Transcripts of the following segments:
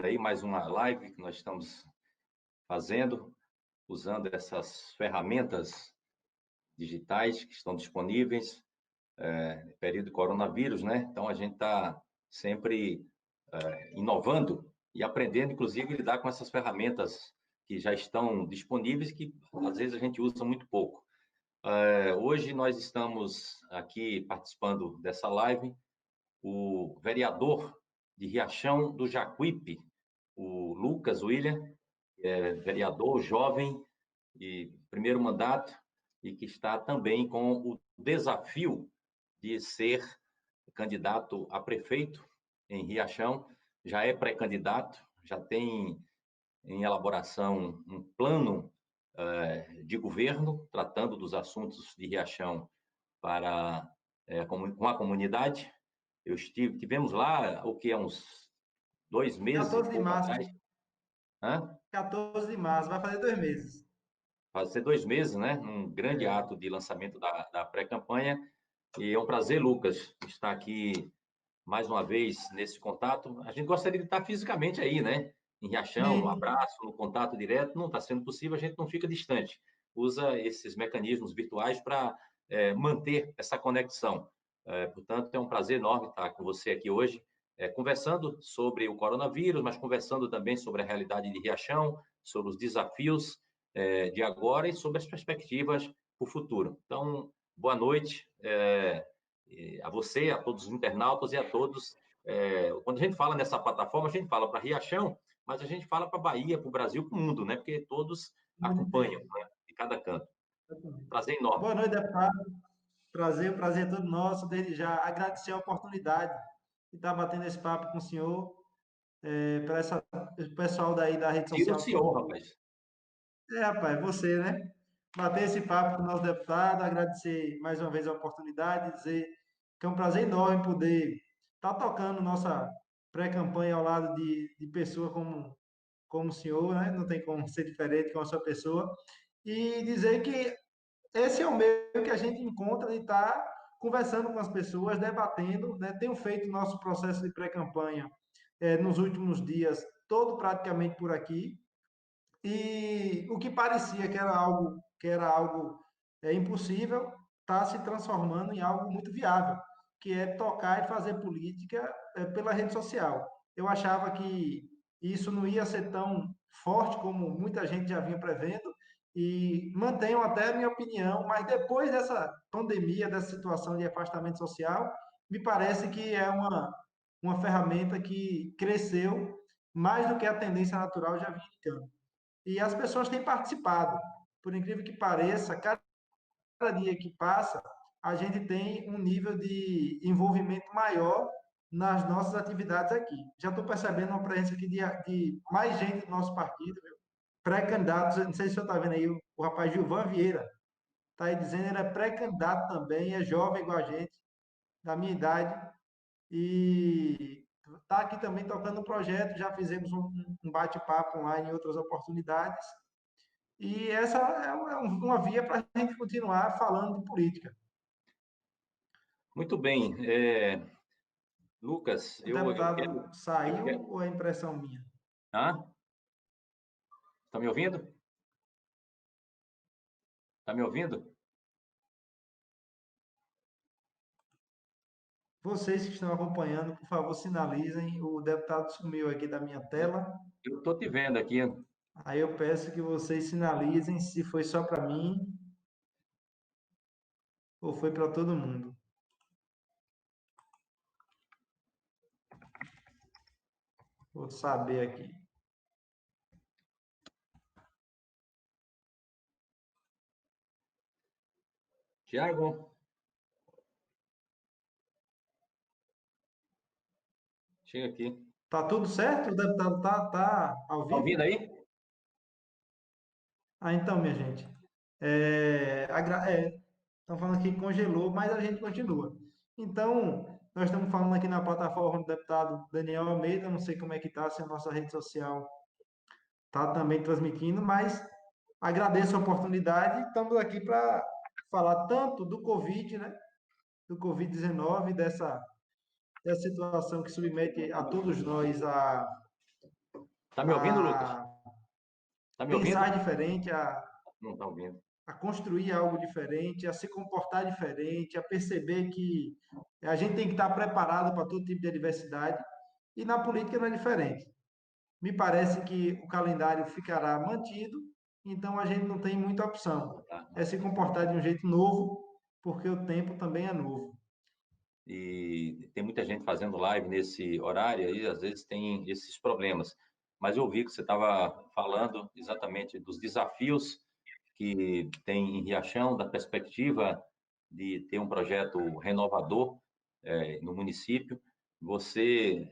vendo aí mais uma live que nós estamos fazendo, usando essas ferramentas digitais que estão disponíveis no período de coronavírus, né? Então, a gente está sempre inovando e aprendendo, inclusive, a lidar com essas ferramentas que já estão disponíveis, que às vezes a gente usa muito pouco. Hoje nós estamos aqui participando dessa live, o vereador de Riachão do Jacuípe, o Lucas William, que é vereador jovem e primeiro mandato, e que está também com o desafio de ser candidato a prefeito em Riachão, já é pré-candidato, já tem em elaboração um plano de governo, tratando dos assuntos de Riachão com a comunidade. Tivemos lá, o que é uns 2 meses e 14 de pouco março. atrás. Hã? 14 de março, vai fazer 2 meses. Vai ser 2 meses, né? Um grande ato de lançamento da pré-campanha. E é um prazer, Lucas, estar aqui mais uma vez nesse contato. A gente gostaria de estar fisicamente aí, né? Em Riachão, no Sim. abraço, no contato direto. Não está sendo possível, a gente não fica distante. Usa esses mecanismos virtuais para manter essa conexão. Portanto, é um prazer enorme estar com você aqui hoje, conversando sobre o coronavírus, mas conversando também sobre a realidade de Riachão, sobre os desafios de agora e sobre as perspectivas para o futuro. Então, boa noite a você, a todos os internautas e a todos. Quando a gente fala nessa plataforma, a gente fala para Riachão, mas a gente fala para a Bahia, para o Brasil, para o mundo, né? Porque todos acompanham, né? De cada canto. Prazer enorme. Boa noite, deputado. Prazer, o prazer é todo nosso. Desde já, agradecer a oportunidade de estar batendo esse papo com o senhor, para o pessoal daí da rede Tira o social senhor, todo. rapaz. Rapaz, você, né? Bater esse papo com o nosso deputado, agradecer mais uma vez a oportunidade, dizer que é um prazer enorme poder estar tocando nossa pré-campanha ao lado de pessoa como o senhor, né? Não tem como ser diferente com a sua pessoa. E dizer que esse é o meio que a gente encontra de estar conversando com as pessoas, debatendo, né? Tenho feito nosso processo de pré-campanha nos últimos dias, todo praticamente por aqui, e o que parecia que era algo impossível está se transformando em algo muito viável, que é tocar e fazer política pela rede social. Eu achava que isso não ia ser tão forte como muita gente já vinha prevendo, e mantenho até a minha opinião, mas depois dessa pandemia, dessa situação de afastamento social, me parece que é uma ferramenta que cresceu mais do que a tendência natural já vinha indicando. E as pessoas têm participado. Por incrível que pareça, cada dia que passa, a gente tem um nível de envolvimento maior nas nossas atividades aqui. Já estou percebendo uma presença aqui de mais gente do nosso partido, pré-candidatos. Não sei se você está vendo aí, o rapaz Gilvan Vieira está aí dizendo, ele é pré-candidato também, é jovem igual a gente, da minha idade, e está aqui também tocando um projeto. Já fizemos um bate-papo online em outras oportunidades, e essa é uma via para a gente continuar falando de política. Muito bem. Lucas, O eu deputado quero. Eu saiu quero... ou é impressão minha? Ah, está me ouvindo? Está me ouvindo? Vocês que estão acompanhando, por favor, sinalizem. O deputado sumiu aqui da minha tela. Eu estou te vendo aqui. Aí eu peço que vocês sinalizem se foi só para mim ou foi para todo mundo. Vou saber aqui. Tiago, chega aqui. Tá tudo certo? O deputado tá ao Está ouvindo vivo? aí? Ah, então, minha gente. Estão falando que congelou, mas a gente continua. Então, nós estamos falando aqui na plataforma do deputado Daniel Almeida. Não sei como é que está, se a nossa rede social está também transmitindo, mas agradeço a oportunidade. Estamos aqui para falar tanto do Covid, né? Do Covid-19, dessa situação que submete a todos nós Tá me ouvindo, Lucas? a Tá me pensar ouvindo? diferente, Não tá ouvindo. a construir algo diferente, a se comportar diferente, a perceber que a gente tem que estar preparado para todo tipo de adversidade. E na política não é diferente. Me parece que o calendário ficará mantido, então a gente não tem muita opção. Ah, tá. É se comportar de um jeito novo, porque o tempo também é novo. E tem muita gente fazendo live nesse horário aí, às vezes tem esses problemas. Mas eu vi que você estava falando exatamente dos desafios que tem em Riachão, da perspectiva de ter um projeto renovador no município. Você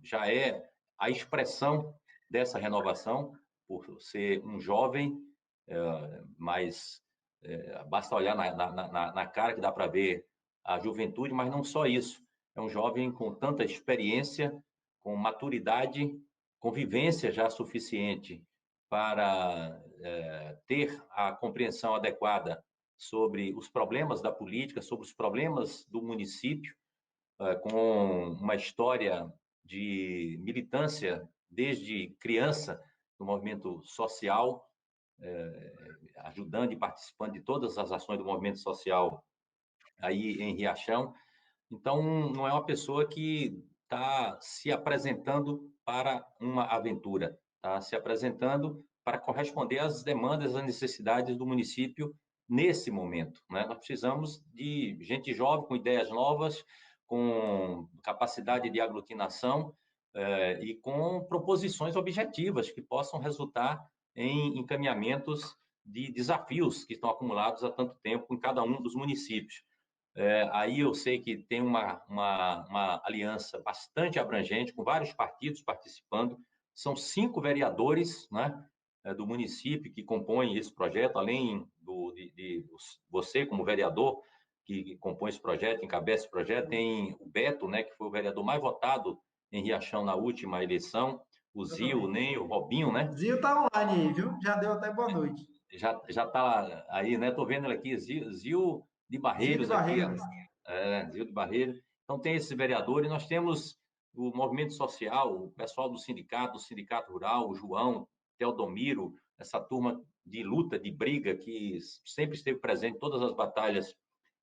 já é a expressão dessa renovação, por ser um jovem, mas basta olhar na cara que dá para ver a juventude, mas não só isso. É um jovem com tanta experiência, com maturidade, convivência já suficiente para ter a compreensão adequada sobre os problemas da política, sobre os problemas do município, com uma história de militância desde criança no movimento social, ajudando e participando de todas as ações do movimento social aí em Riachão. Então, não é uma pessoa que está se apresentando para uma aventura, está se apresentando para corresponder às demandas, às necessidades do município nesse momento. Né? Nós precisamos de gente jovem, com ideias novas, com capacidade de aglutinação e com proposições objetivas que possam resultar em encaminhamentos de desafios que estão acumulados há tanto tempo em cada um dos municípios. Aí eu sei que tem uma aliança bastante abrangente, com vários partidos participando. São 5 vereadores, né, do município que compõem esse projeto, além de você, como vereador, que compõe esse projeto, encabeça esse projeto. Tem o Beto, né, que foi o vereador mais votado em Riachão na última eleição, o Zil, o Exatamente. Ney, o Robinho, né? Zio tá online aí, viu? Já deu até boa noite. Já está aí, né? Estou vendo ele aqui, Zil de Zio de Barreiros aqui, ó. Barreiros. Zil de Barreiros. Então tem esse vereador e nós temos o movimento social, o pessoal do Sindicato Rural, o João, Teodomiro, essa turma de luta, de briga que sempre esteve presente em todas as batalhas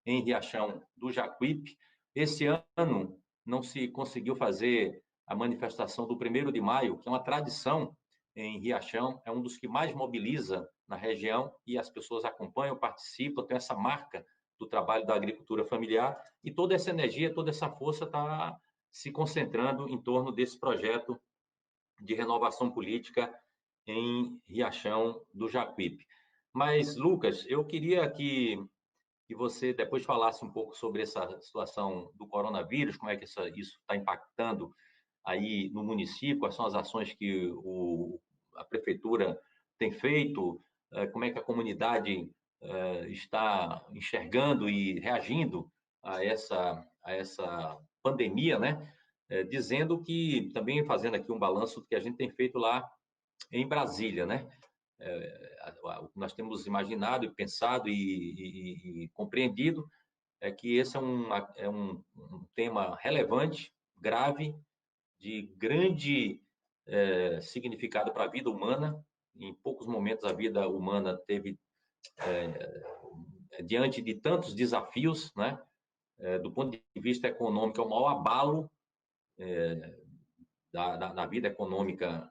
em Riachão do Jacuípe. Esse ano não se conseguiu fazer a manifestação do 1º de maio, que é uma tradição em Riachão, é um dos que mais mobiliza na região e as pessoas acompanham, participam, tem essa marca do trabalho da agricultura familiar e toda essa energia, toda essa força está se concentrando em torno desse projeto de renovação política em Riachão do Jacuípe. Mas, Lucas, eu queria que você depois falasse um pouco sobre essa situação do coronavírus, como é que isso está impactando aí no município, quais são as ações que a prefeitura tem feito, como é que a comunidade está enxergando e reagindo a essa pandemia, né? Dizendo que, também fazendo aqui um balanço do que a gente tem feito lá em Brasília, né? O que nós temos imaginado e pensado e compreendido é que esse um tema relevante, grave, de grande significado para a vida humana. Em poucos momentos a vida humana teve diante de tantos desafios, né? Do ponto de vista econômico, é o maior abalo da vida econômica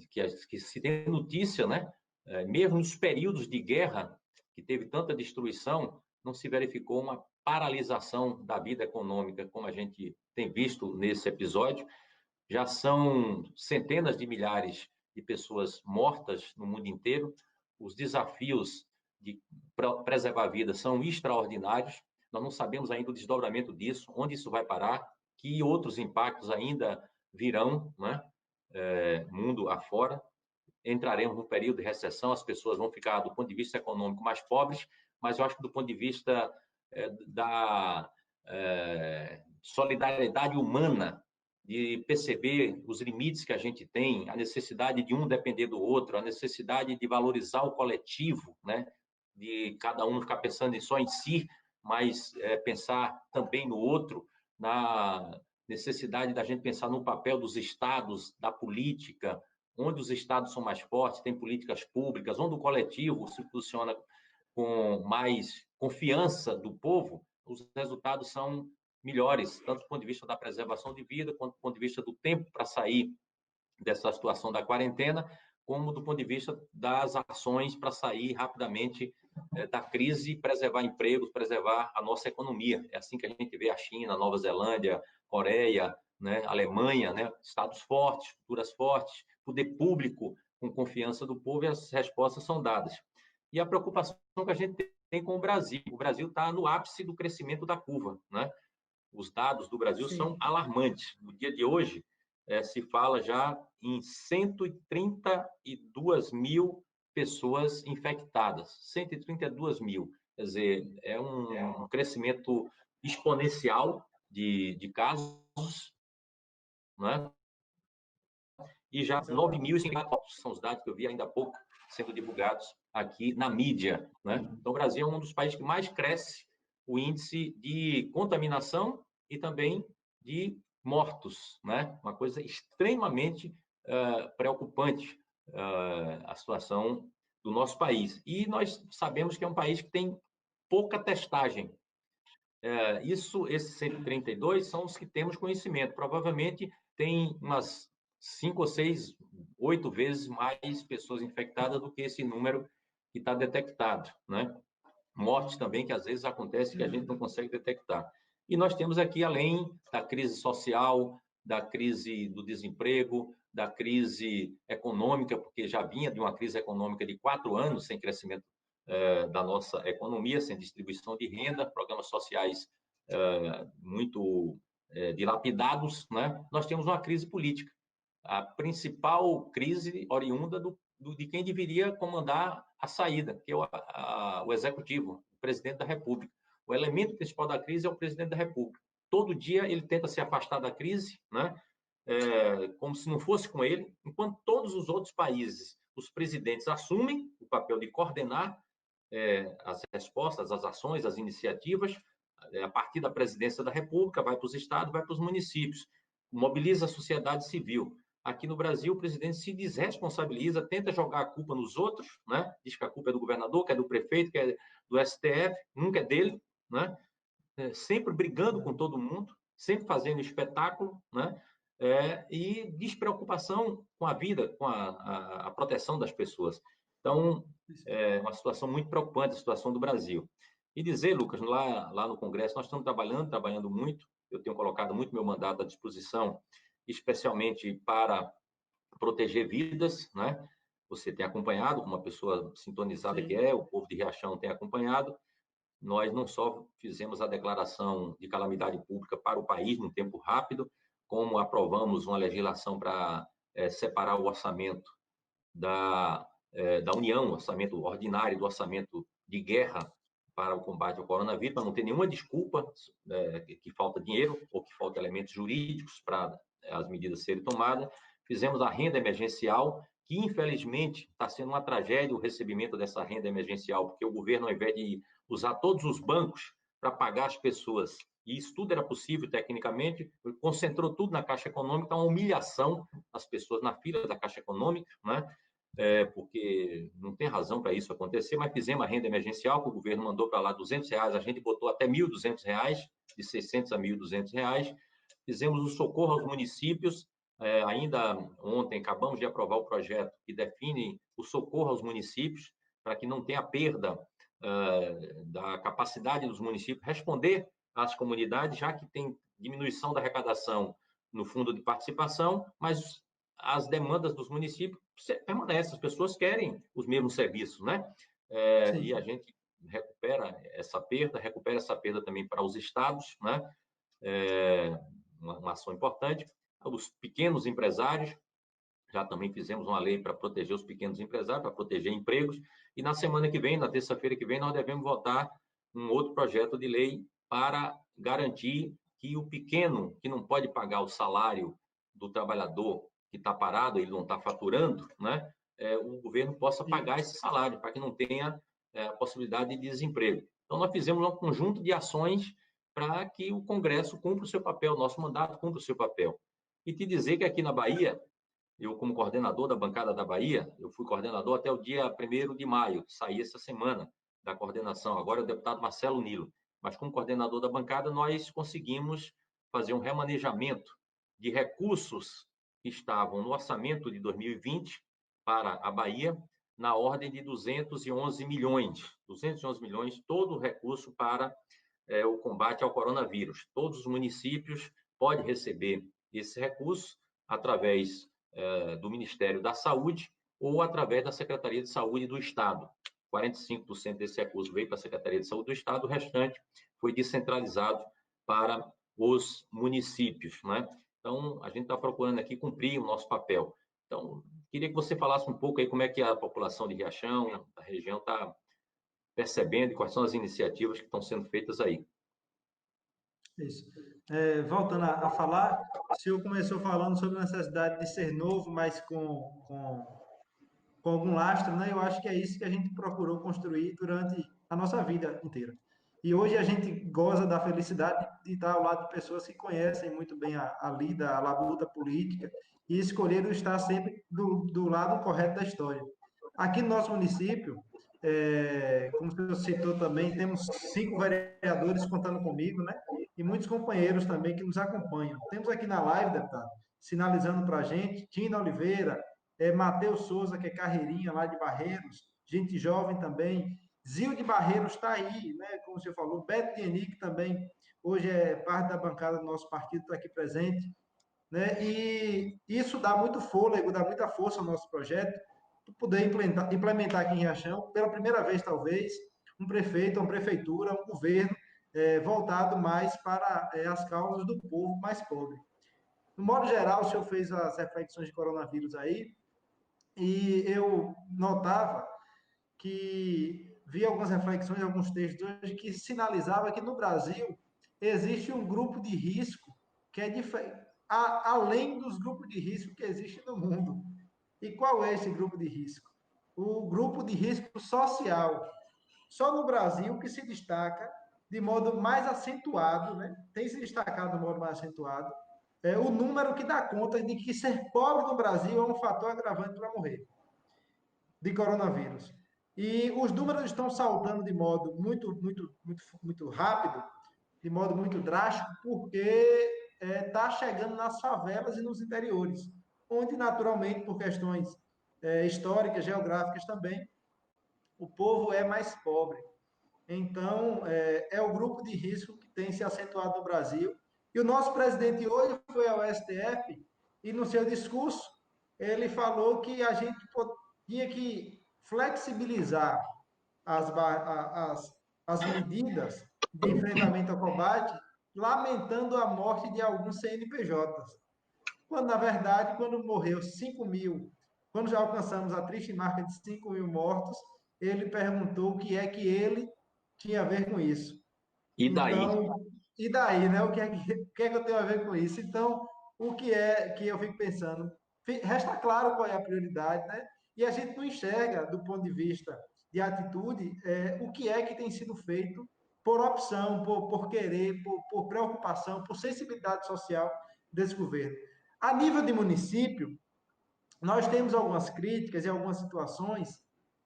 que se tem notícia, né? Mesmo nos períodos de guerra, que teve tanta destruição, não se verificou uma paralisação da vida econômica, como a gente tem visto nesse episódio. Já são centenas de milhares de pessoas mortas no mundo inteiro. Os desafios de preservar a vida são extraordinários. Nós não sabemos ainda o desdobramento disso, onde isso vai parar, que outros impactos ainda virão, né? Mundo afora. Entraremos num período de recessão, as pessoas vão ficar, do ponto de vista econômico, mais pobres, mas eu acho que do ponto de vista da solidariedade humana, de perceber os limites que a gente tem, a necessidade de um depender do outro, a necessidade de valorizar o coletivo, né? De cada um ficar pensando só em si, mas pensar também no outro, necessidade da gente pensar no papel dos estados, da política, onde os estados são mais fortes, tem políticas públicas, onde o coletivo se posiciona com mais confiança do povo, os resultados são melhores, tanto do ponto de vista da preservação de vida, quanto do ponto de vista do tempo para sair dessa situação da quarentena, como do ponto de vista das ações para sair rapidamente da crise, preservar empregos, preservar a nossa economia. É assim que a gente vê a China, Nova Zelândia, Coreia, né, Alemanha, né, estados fortes, estruturas fortes, poder público com confiança do povo, e as respostas são dadas. E a preocupação que a gente tem com o Brasil está no ápice do crescimento da curva, né? Os dados do Brasil Sim. são alarmantes. No dia de hoje, se fala já em 132 mil pessoas infectadas. 132 mil. Quer dizer, é um crescimento exponencial de casos, né? E já 9.050 são os dados que eu vi ainda há pouco sendo divulgados aqui na mídia, né? Então, o Brasil é um dos países que mais cresce o índice de contaminação e também de mortos, né? Uma coisa extremamente preocupante, a situação do nosso país. E nós sabemos que é um país que tem pouca testagem. Esses 132 são os que temos conhecimento. Provavelmente tem umas 5 ou 6, 8 vezes mais pessoas infectadas do que esse número que está detectado, né? Mortes também, que às vezes acontece que a gente não consegue detectar. E nós temos aqui, além da crise social, da crise do desemprego, da crise econômica, porque já vinha de uma crise econômica de 4 anos sem crescimento da nossa economia, sem distribuição de renda, programas sociais muito dilapidados, né? Nós temos uma crise política. A principal crise oriunda de quem deveria comandar a saída, que é o executivo, o presidente da República. O elemento principal da crise é o presidente da República. Todo dia ele tenta se afastar da crise, né? Como se não fosse com ele, enquanto todos os outros países, os presidentes assumem o papel de coordenar as respostas, as ações, as iniciativas, a partir da presidência da República, vai para os estados, vai para os municípios, mobiliza a sociedade civil. Aqui no Brasil, o presidente se desresponsabiliza, tenta jogar a culpa nos outros, né? Diz que a culpa é do governador, que é do prefeito, que é do STF, nunca é dele, né? Sempre brigando com todo mundo, sempre fazendo espetáculo, né? E despreocupação com a vida, com a proteção das pessoas. Então, é uma situação muito preocupante, a situação do Brasil. E dizer, Lucas, lá no Congresso, nós estamos trabalhando muito, eu tenho colocado muito meu mandato à disposição, especialmente para proteger vidas, né? Você tem acompanhado, como uma pessoa sintonizada que é, o povo de Riachão tem acompanhado. Nós não só fizemos a declaração de calamidade pública para o país num tempo rápido, como aprovamos uma legislação para separar o orçamento da União, o orçamento ordinário do orçamento de guerra para o combate ao coronavírus, para não ter nenhuma desculpa que falta dinheiro ou que falta elementos jurídicos para as medidas serem tomadas. Fizemos a renda emergencial, que infelizmente está sendo uma tragédia o recebimento dessa renda emergencial, porque o governo, ao invés de usar todos os bancos para pagar as pessoas, e isso tudo era possível tecnicamente, concentrou tudo na Caixa Econômica, uma humilhação das pessoas na fila da Caixa Econômica, né? Porque não tem razão para isso acontecer, mas fizemos a renda emergencial, que o governo mandou para lá R$200, a gente botou até R$1.200, de R$600 a R$1.200, fizemos o socorro aos municípios, ainda ontem acabamos de aprovar o projeto que define o socorro aos municípios, para que não tenha perda da capacidade dos municípios responder às comunidades, já que tem diminuição da arrecadação no fundo de participação, mas as demandas dos municípios permanecem, as pessoas querem os mesmos serviços, né? E a gente recupera essa perda também para os estados, né? Uma ação importante. Os pequenos empresários, já também fizemos uma lei para proteger os pequenos empresários, para proteger empregos, e na semana que vem, na terça-feira que vem, nós devemos votar um outro projeto de lei para garantir que o pequeno, que não pode pagar o salário do trabalhador que está parado, ele não está faturando, né? O governo possa pagar esse salário, para que não tenha a possibilidade de desemprego. Então, nós fizemos um conjunto de ações para que o Congresso cumpra o seu papel, nosso mandato cumpra o seu papel. E te dizer que aqui na Bahia, eu como coordenador da bancada da Bahia, eu fui coordenador até o dia 1º de maio, saí essa semana da coordenação, agora é o deputado Marcelo Nilo. Mas como coordenador da bancada, nós conseguimos fazer um remanejamento de recursos que estavam no orçamento de 2020 para a Bahia, na ordem de 211 milhões. 211 milhões, todo o recurso para o combate ao coronavírus. Todos os municípios podem receber esse recurso através do Ministério da Saúde ou através da Secretaria de Saúde do Estado. 45% desse recurso veio para a Secretaria de Saúde do Estado, o restante foi descentralizado para os municípios, né? Então, a gente está procurando aqui cumprir o nosso papel. Então, queria que você falasse um pouco aí como é que a população de Riachão, da região, está percebendo e quais são as iniciativas que estão sendo feitas aí. Isso. Voltando a falar, o senhor começou falando sobre a necessidade de ser novo, mas com algum lastro, né? Eu acho que é isso que a gente procurou construir durante a nossa vida inteira. E hoje a gente goza da felicidade de estar ao lado de pessoas que conhecem muito bem a lida, a labuta política e escolheram estar sempre do lado correto da história. Aqui no nosso município, como você citou também, temos 5 vereadores contando comigo, né? E muitos companheiros também que nos acompanham. Temos aqui na live, deputado, sinalizando para a gente, Tina Oliveira, Matheus Souza, que é carreirinha lá de Barreiros, gente jovem também. Zil de Barreiros está aí, né? Como você falou. Beto Dienic também, hoje é parte da bancada do nosso partido, está aqui presente. Né? E isso dá muito fôlego, dá muita força ao nosso projeto, para poder implementar aqui em Riachão, pela primeira vez, talvez, um prefeito, uma prefeitura, um governo voltado mais para as causas do povo mais pobre. No modo geral, o senhor fez as reflexões de coronavírus aí, e eu notava que vi algumas reflexões, alguns textos hoje que sinalizava que no Brasil existe um grupo de risco que é além dos grupos de risco que existem no mundo. E qual é esse grupo de risco? O grupo de risco social. Só no Brasil que se destaca de modo mais acentuado, né? Tem se destacado de modo mais acentuado, o número que dá conta de que ser pobre no Brasil é um fator agravante para morrer de coronavírus. E os números estão saltando de modo muito rápido, de modo muito drástico, porque está chegando nas favelas e nos interiores, onde naturalmente, por questões históricas, geográficas também, o povo é mais pobre. Então, é o grupo de risco que tem se acentuado no Brasil. E o nosso presidente hoje foi ao STF e, no seu discurso, ele falou que a gente tinha que flexibilizar as medidas de enfrentamento ao combate, lamentando a morte de alguns CNPJs. Quando, na verdade, quando morreu 5 mil, quando já alcançamos a triste marca de 5 mil mortos, ele perguntou o que é que ele tinha a ver com isso. E daí? Então, e daí, né? O que é que eu tenho a ver com isso? Então, o que é que eu fico pensando? Resta claro qual é a prioridade, né? E a gente não enxerga, do ponto de vista de atitude, o que é que tem sido feito por opção, por querer, por preocupação, por sensibilidade social desse governo. A nível de município, nós temos algumas críticas e algumas situações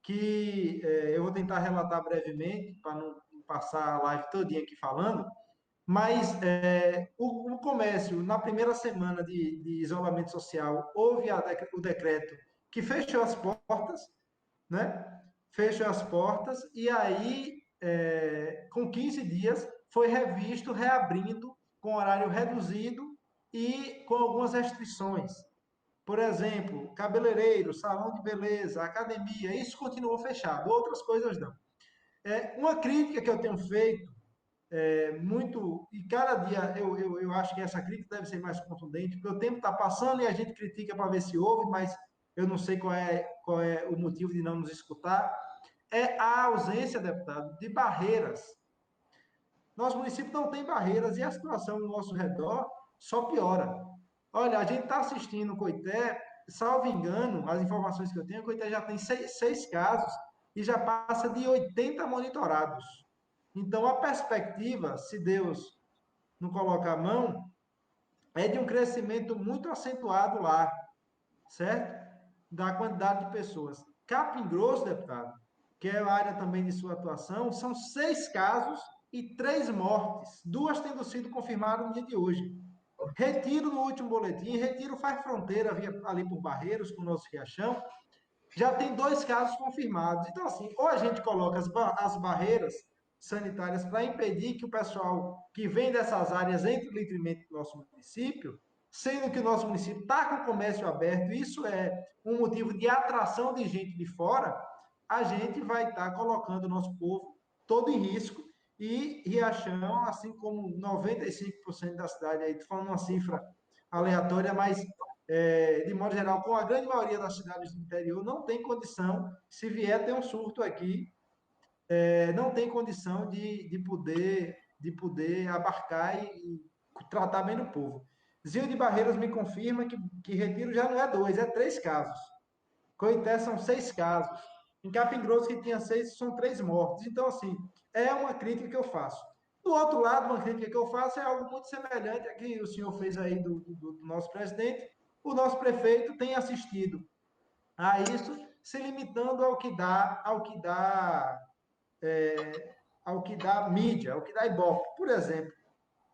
que eu vou tentar relatar brevemente, para não passar a live todinha aqui falando, mas o comércio, na primeira semana de isolamento social, houve o decreto que fechou as portas, né? Fechou as portas, e aí, com 15 dias, foi revisto, reabrindo, com horário reduzido e com algumas restrições. Por exemplo, cabeleireiro, salão de beleza, academia, isso continuou fechado, outras coisas não. Uma crítica que eu tenho feito muito, e cada dia eu acho que essa crítica deve ser mais contundente, porque o tempo está passando e a gente critica para ver se ouve, mas eu não sei qual é o motivo de não nos escutar, é a ausência, deputado, de barreiras. Nosso município não tem barreiras e a situação no nosso redor só piora. Olha, a gente está assistindo o Coité, salvo engano, as informações que eu tenho, o Coité já tem 6 casos e já passa de 80 monitorados. Então, a perspectiva, se Deus não coloca a mão, é de um crescimento muito acentuado lá, certo? Da quantidade de pessoas. Capim Grosso, deputado, que é a área também de sua atuação, são 6 casos e 3 mortes, 2 tendo sido confirmadas no dia de hoje. Retiro no último boletim, Retiro faz fronteira ali por Barreiros com o nosso Riachão, já tem 2 casos confirmados. Então, assim, ou a gente coloca as barreiras sanitárias para impedir que o pessoal que vem dessas áreas entre livremente no nosso município, sendo que o nosso município está com o comércio aberto, isso é um motivo de atração de gente de fora, a gente vai estar colocando o nosso povo todo em risco e Riachão, assim como 95% da cidade, aí falando uma cifra aleatória, mas de modo geral, com a grande maioria das cidades do interior, não tem condição, se vier ter um surto aqui, não tem condição de poder abarcar e tratar bem do povo. Zil de Barreiras me confirma que Retiro já não é 2, é 3 casos. Coité são 6 casos. Em Capim Grosso, que tinha 6, são 3 mortes. Então, assim, é uma crítica que eu faço. Do outro lado, uma crítica que eu faço é algo muito semelhante a que o senhor fez aí do nosso presidente. O nosso prefeito tem assistido a isso, se limitando ao que dá mídia, ao que dá Ibope. Por exemplo,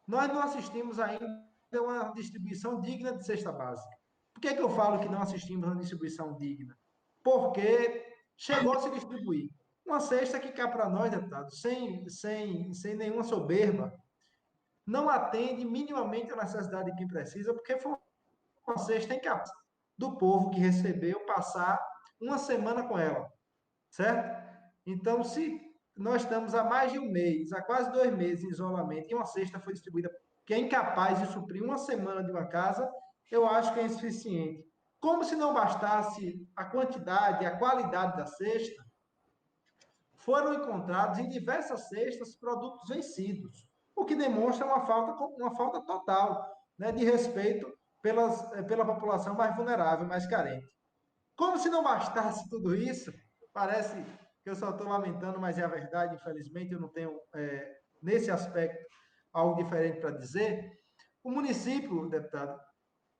nós não assistimos ainda a uma distribuição digna de cesta básica. Por que eu falo que não assistimos a uma distribuição digna? Porque chegou a se distribuir. Uma cesta que cá para nós, deputado, sem nenhuma soberba, não atende minimamente a necessidade de quem precisa, porque foi uma cesta incapaz do povo que recebeu passar uma semana com ela, certo? Então, se nós estamos há mais de um mês, há quase 2 meses em isolamento, e uma cesta foi distribuída que é incapaz de suprir uma semana de uma casa, eu acho que é insuficiente. Como se não bastasse a quantidade e a qualidade da cesta, foram encontrados em diversas cestas produtos vencidos, o que demonstra uma falta total, né, de respeito pela população mais vulnerável, mais carente. Como se não bastasse tudo isso, parece que eu só estou lamentando, mas é a verdade, infelizmente, eu não tenho, nesse aspecto, algo diferente para dizer. O município, deputado,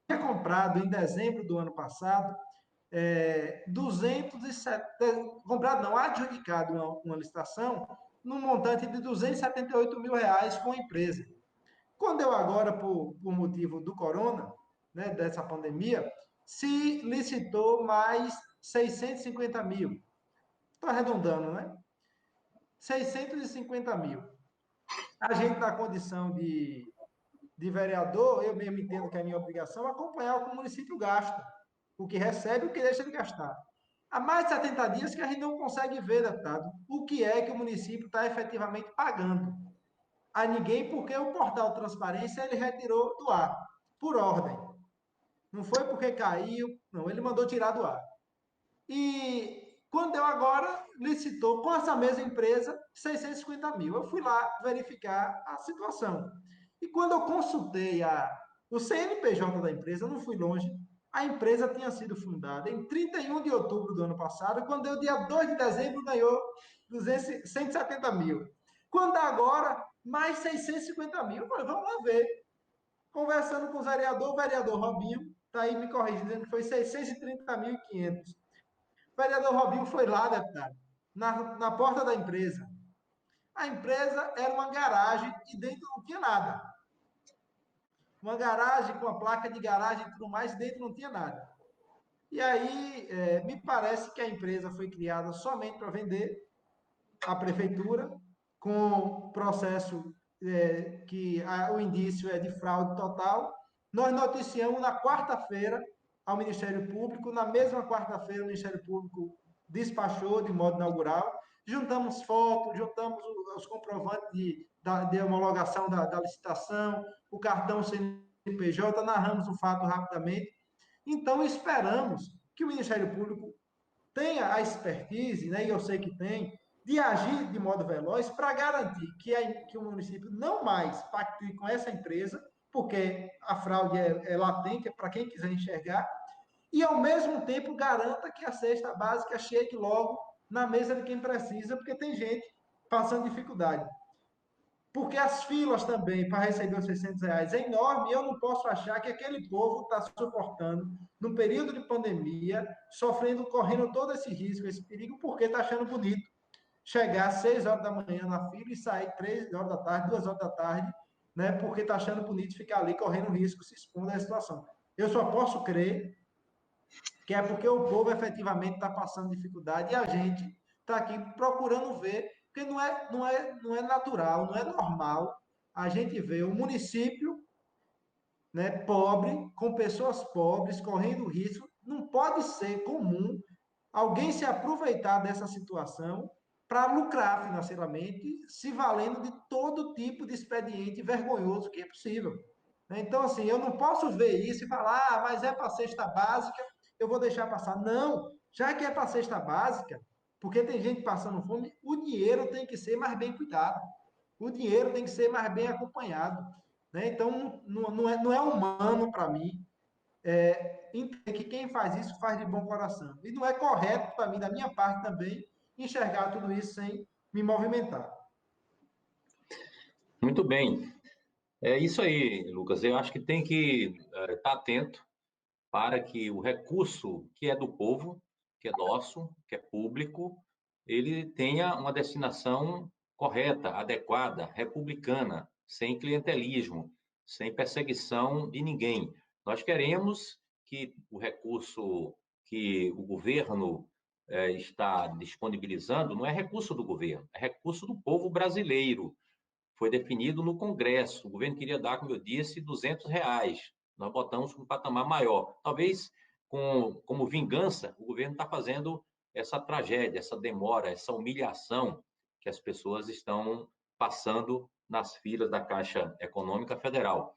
tinha comprado em dezembro do ano passado 270, comprado não, adjudicado uma licitação num montante de R$ 278 mil com a empresa. Quando eu agora, por motivo do corona, né, dessa pandemia, se licitou mais 650 mil. Estou arredondando, né? 650 mil. A gente, na condição de vereador, eu mesmo entendo que é minha obrigação acompanhar o que o município gasta, o que recebe e o que deixa de gastar. Há mais de 70 dias que a gente não consegue ver, deputado, o que é que o município está efetivamente pagando a ninguém, porque o portal Transparência ele retirou do ar, por ordem. Não foi porque caiu, não, ele mandou tirar do ar. E quando eu agora licitou com essa mesma empresa 650 mil. Eu fui lá verificar a situação. E quando eu consultei o CNPJ da empresa, eu não fui longe, a empresa tinha sido fundada em 31 de outubro do ano passado, quando deu dia 2 de dezembro, ganhou 170 mil. Quando agora, mais 650 mil. Eu falei, vamos lá ver. Conversando com o vereador Robinho, está aí me corrigindo, dizendo que foi 630.500. O vereador Robinho foi lá, deputado, na porta da empresa. A empresa era uma garagem e dentro não tinha nada. Uma garagem com a placa de garagem e tudo mais, e dentro não tinha nada. E aí, me parece que a empresa foi criada somente para vender à prefeitura, com processo que o indício é de fraude total. Nós noticiamos na quarta-feira ao Ministério Público, na mesma quarta-feira o Ministério Público despachou de modo inaugural, juntamos fotos, juntamos os comprovantes de homologação da licitação, o cartão CNPJ, narramos o fato rapidamente. Então, esperamos que o Ministério Público tenha a expertise, né, e eu sei que tem, de agir de modo veloz para garantir que o município não mais pactue com essa empresa, porque a fraude é latente, é para quem quiser enxergar, e ao mesmo tempo garanta que a cesta básica chegue logo na mesa de quem precisa, porque tem gente passando dificuldade. porque as filas também para receber os R$ 600 é enorme, e eu não posso achar que aquele povo está suportando, num período de pandemia, sofrendo, correndo todo esse risco, esse perigo, porque está achando bonito chegar às 6 horas da manhã na fila e sair 3 horas da tarde, 2 horas da tarde, né, porque está achando bonito ficar ali correndo risco, se expondo à situação. Eu só posso crer que é porque o povo efetivamente está passando dificuldade e a gente está aqui procurando ver, porque não é natural, não é normal a gente ver o município, né, pobre, com pessoas pobres, correndo risco. Não pode ser comum alguém se aproveitar dessa situação para lucrar financeiramente, se valendo de todo tipo de expediente vergonhoso que é possível. Então, assim, eu não posso ver isso e falar, mas é para cesta básica, eu vou deixar passar. Não, já que é para cesta básica, porque tem gente passando fome, o dinheiro tem que ser mais bem cuidado. O dinheiro tem que ser mais bem acompanhado. Né? Então, não é humano para mim entender que quem faz isso faz de bom coração. E não é correto para mim, da minha parte também, enxergar tudo isso sem me movimentar. Muito bem. É isso aí, Lucas. Eu acho que tem que estar atento para que o recurso que é do povo, que é nosso, que é público, ele tenha uma destinação correta, adequada, republicana, sem clientelismo, sem perseguição de ninguém. Nós queremos que o recurso que o governo está disponibilizando não é recurso do governo, é recurso do povo brasileiro. Foi definido no Congresso. O governo queria dar, como eu disse, R$ 200. Nós botamos um patamar maior. Talvez, como vingança, o governo está fazendo essa tragédia, essa demora, essa humilhação que as pessoas estão passando nas filas da Caixa Econômica Federal.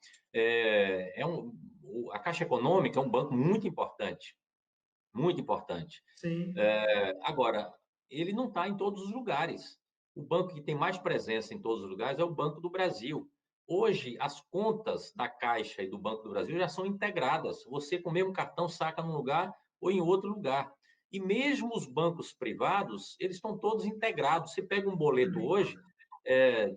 A Caixa Econômica é um banco muito importante, muito importante. Sim, Agora, ele não está em todos os lugares. O banco que tem mais presença em todos os lugares é o Banco do Brasil. Hoje, as contas da Caixa e do Banco do Brasil já são integradas. Você, com o mesmo cartão, saca num lugar ou em outro lugar. E mesmo os bancos privados, eles estão todos integrados. Você pega um boleto hoje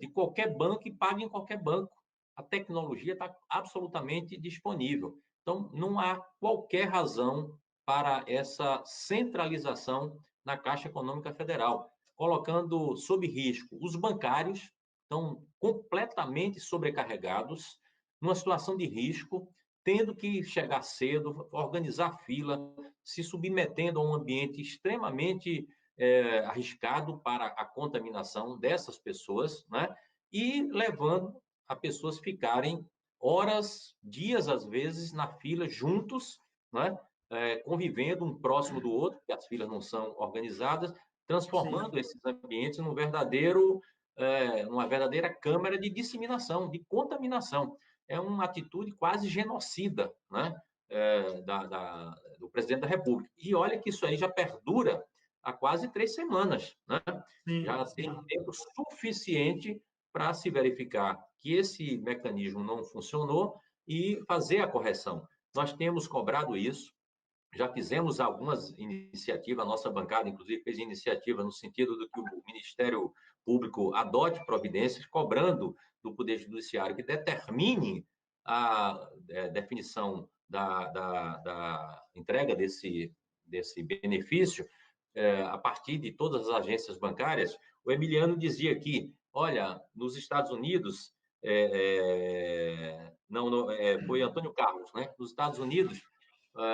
de qualquer banco e paga em qualquer banco. A tecnologia está absolutamente disponível. Então, não há qualquer razão para essa centralização na Caixa Econômica Federal, colocando sob risco os bancários, estão completamente sobrecarregados, numa situação de risco, tendo que chegar cedo, organizar fila, se submetendo a um ambiente extremamente arriscado para a contaminação dessas pessoas, né? E levando a pessoas ficarem horas, dias às vezes, na fila juntos, né? Convivendo um próximo do outro, porque as filas não são organizadas, sim, transformando esses ambientes numa verdadeira câmara de disseminação, de contaminação. É uma atitude quase genocida, né? Do presidente da República. E olha que isso aí já perdura há quase 3 semanas, né? sim, Já tem sim. tempo suficiente para se verificar que esse mecanismo não funcionou e fazer a correção. Nós temos cobrado isso, já fizemos algumas iniciativas, a nossa bancada, inclusive, fez iniciativa no sentido de que o Ministério Público adote providências, cobrando do Poder Judiciário que determine a definição da entrega desse benefício a partir de todas as agências bancárias. O Emiliano dizia aqui, olha, nos Estados Unidos, foi Antônio Carlos, né? Nos Estados Unidos,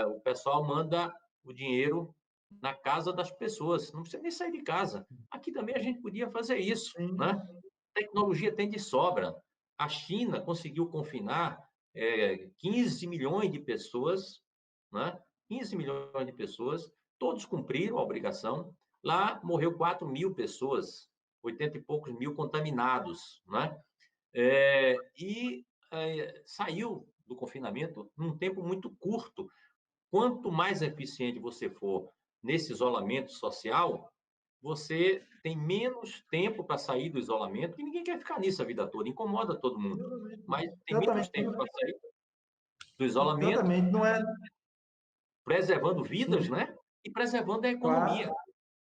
o pessoal manda o dinheiro na casa das pessoas, não precisa nem sair de casa. Aqui também a gente podia fazer isso, Sim. né? Tecnologia tem de sobra. A China conseguiu confinar 15 milhões de pessoas, né? 15 milhões de pessoas, todos cumpriram a obrigação. Lá morreu 4 mil pessoas, 80 e poucos mil contaminados, né? Saiu do confinamento num tempo muito curto. Quanto mais eficiente você for nesse isolamento social, você tem menos tempo para sair do isolamento, e ninguém quer ficar nisso a vida toda, incomoda todo mundo. Mas tem menos Exatamente, tempo para sair do isolamento, exatamente. Não é. preservando vidas, Sim, né? E preservando a economia. claro,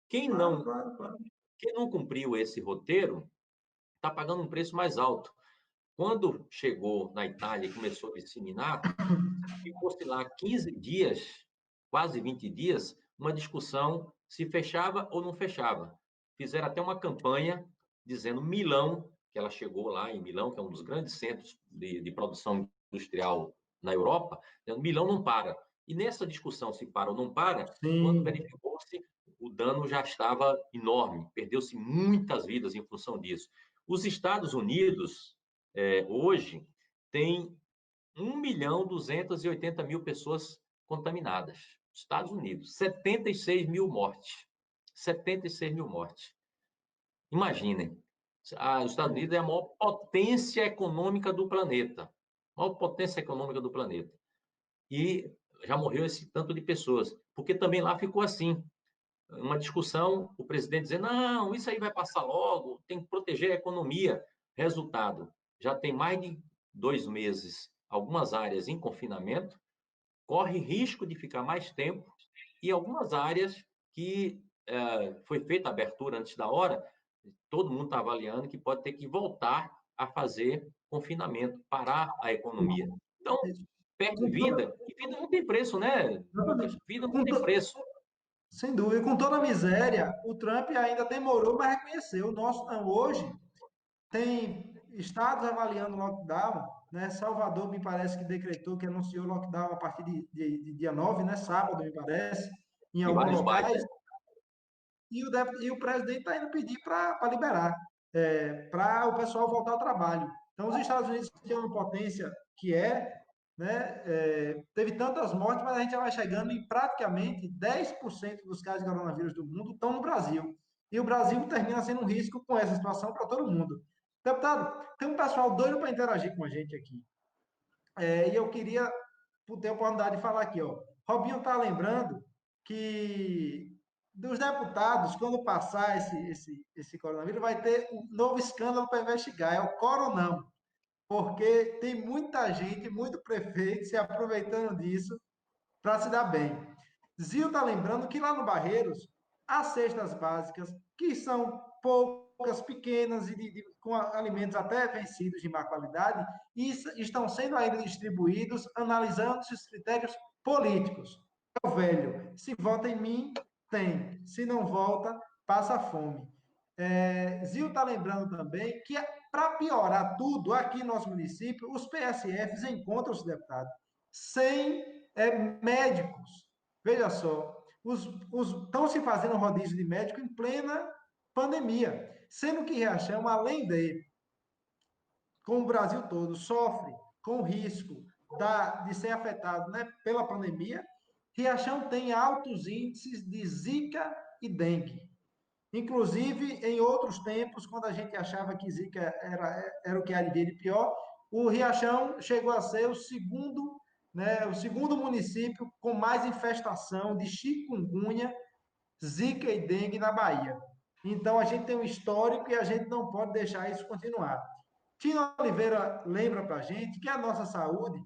Quem claro, não, claro, claro. quem não cumpriu esse roteiro está pagando um preço mais alto. Quando chegou na Itália e começou a disseminar, ficou-se lá 15 dias, quase 20 dias, uma discussão se fechava ou não fechava. Fizeram até uma campanha dizendo Milão, que ela chegou lá em Milão, que é um dos grandes centros de produção industrial na Europa, dizendo Milão não para. E nessa discussão se para ou não para, quando Sim, verificou-se, o dano já estava enorme, perdeu-se muitas vidas em função disso. Os Estados Unidos, hoje, têm 1.280.000 pessoas contaminadas. Estados Unidos, 76.000 mortes. 76.000 mortes. Imaginem, os Estados Unidos é a maior potência econômica do planeta. A maior potência econômica do planeta. E já morreu esse tanto de pessoas. Porque também lá ficou assim. Uma discussão, o presidente dizendo, não, isso aí vai passar logo, tem que proteger a economia. Resultado, já tem mais de 2 meses algumas áreas em confinamento, corre risco de ficar mais tempo, e algumas áreas que foi feita a abertura antes da hora, todo mundo está avaliando que pode ter que voltar a fazer confinamento, parar a economia. Então, perde com toda, vida, e vida não tem preço, né, Lucas? exatamente. Vida não Com tem to- preço. Sem dúvida, com toda a miséria, o Trump ainda demorou, mas reconheceu. O nosso não, hoje tem estados avaliando lockdown, né? Salvador me parece que decretou, que anunciou lockdown a partir de dia 9, né? Sábado, me parece, em Em alguns vários bairros, locais. E o presidente está indo pedir para liberar, para o pessoal voltar ao trabalho. Então, os Estados Unidos têm uma potência que né, teve tantas mortes, mas a gente já vai chegando em praticamente 10% dos casos de coronavírus do mundo estão no Brasil. E o Brasil termina sendo um risco com essa situação para todo mundo. Deputado, tem um pessoal doido para interagir com a gente aqui. E eu queria ter a oportunidade de falar aqui, ó. Robinho está lembrando que dos deputados, quando passar esse coronavírus, vai ter um novo escândalo para investigar, é o coronão, porque tem muita gente, muito prefeito se aproveitando disso para se dar bem. Zil está lembrando que lá no Barreiros, as cestas básicas, que são poucas, pequenas e com alimentos até vencidos de má qualidade, e estão sendo ainda distribuídos analisando os critérios políticos. É o velho, se vota em mim, tem. Se não vota, passa fome. Zil está lembrando também que, para piorar tudo, aqui no nosso município, os PSFs encontram os deputados sem médicos. Veja só, estão se fazendo rodízio de médico em plena pandemia, sendo que Riachão, além de, como o Brasil todo, sofre com o risco de ser afetado, né, pela pandemia, Riachão tem altos índices de Zika e dengue. Inclusive, em outros tempos, quando a gente achava que Zika era o que havia de pior, o Riachão chegou a ser o segundo município com mais infestação de chikungunya, Zika e dengue na Bahia. Então, a gente tem um histórico e a gente não pode deixar isso continuar. Tino Oliveira lembra para a gente que a nossa saúde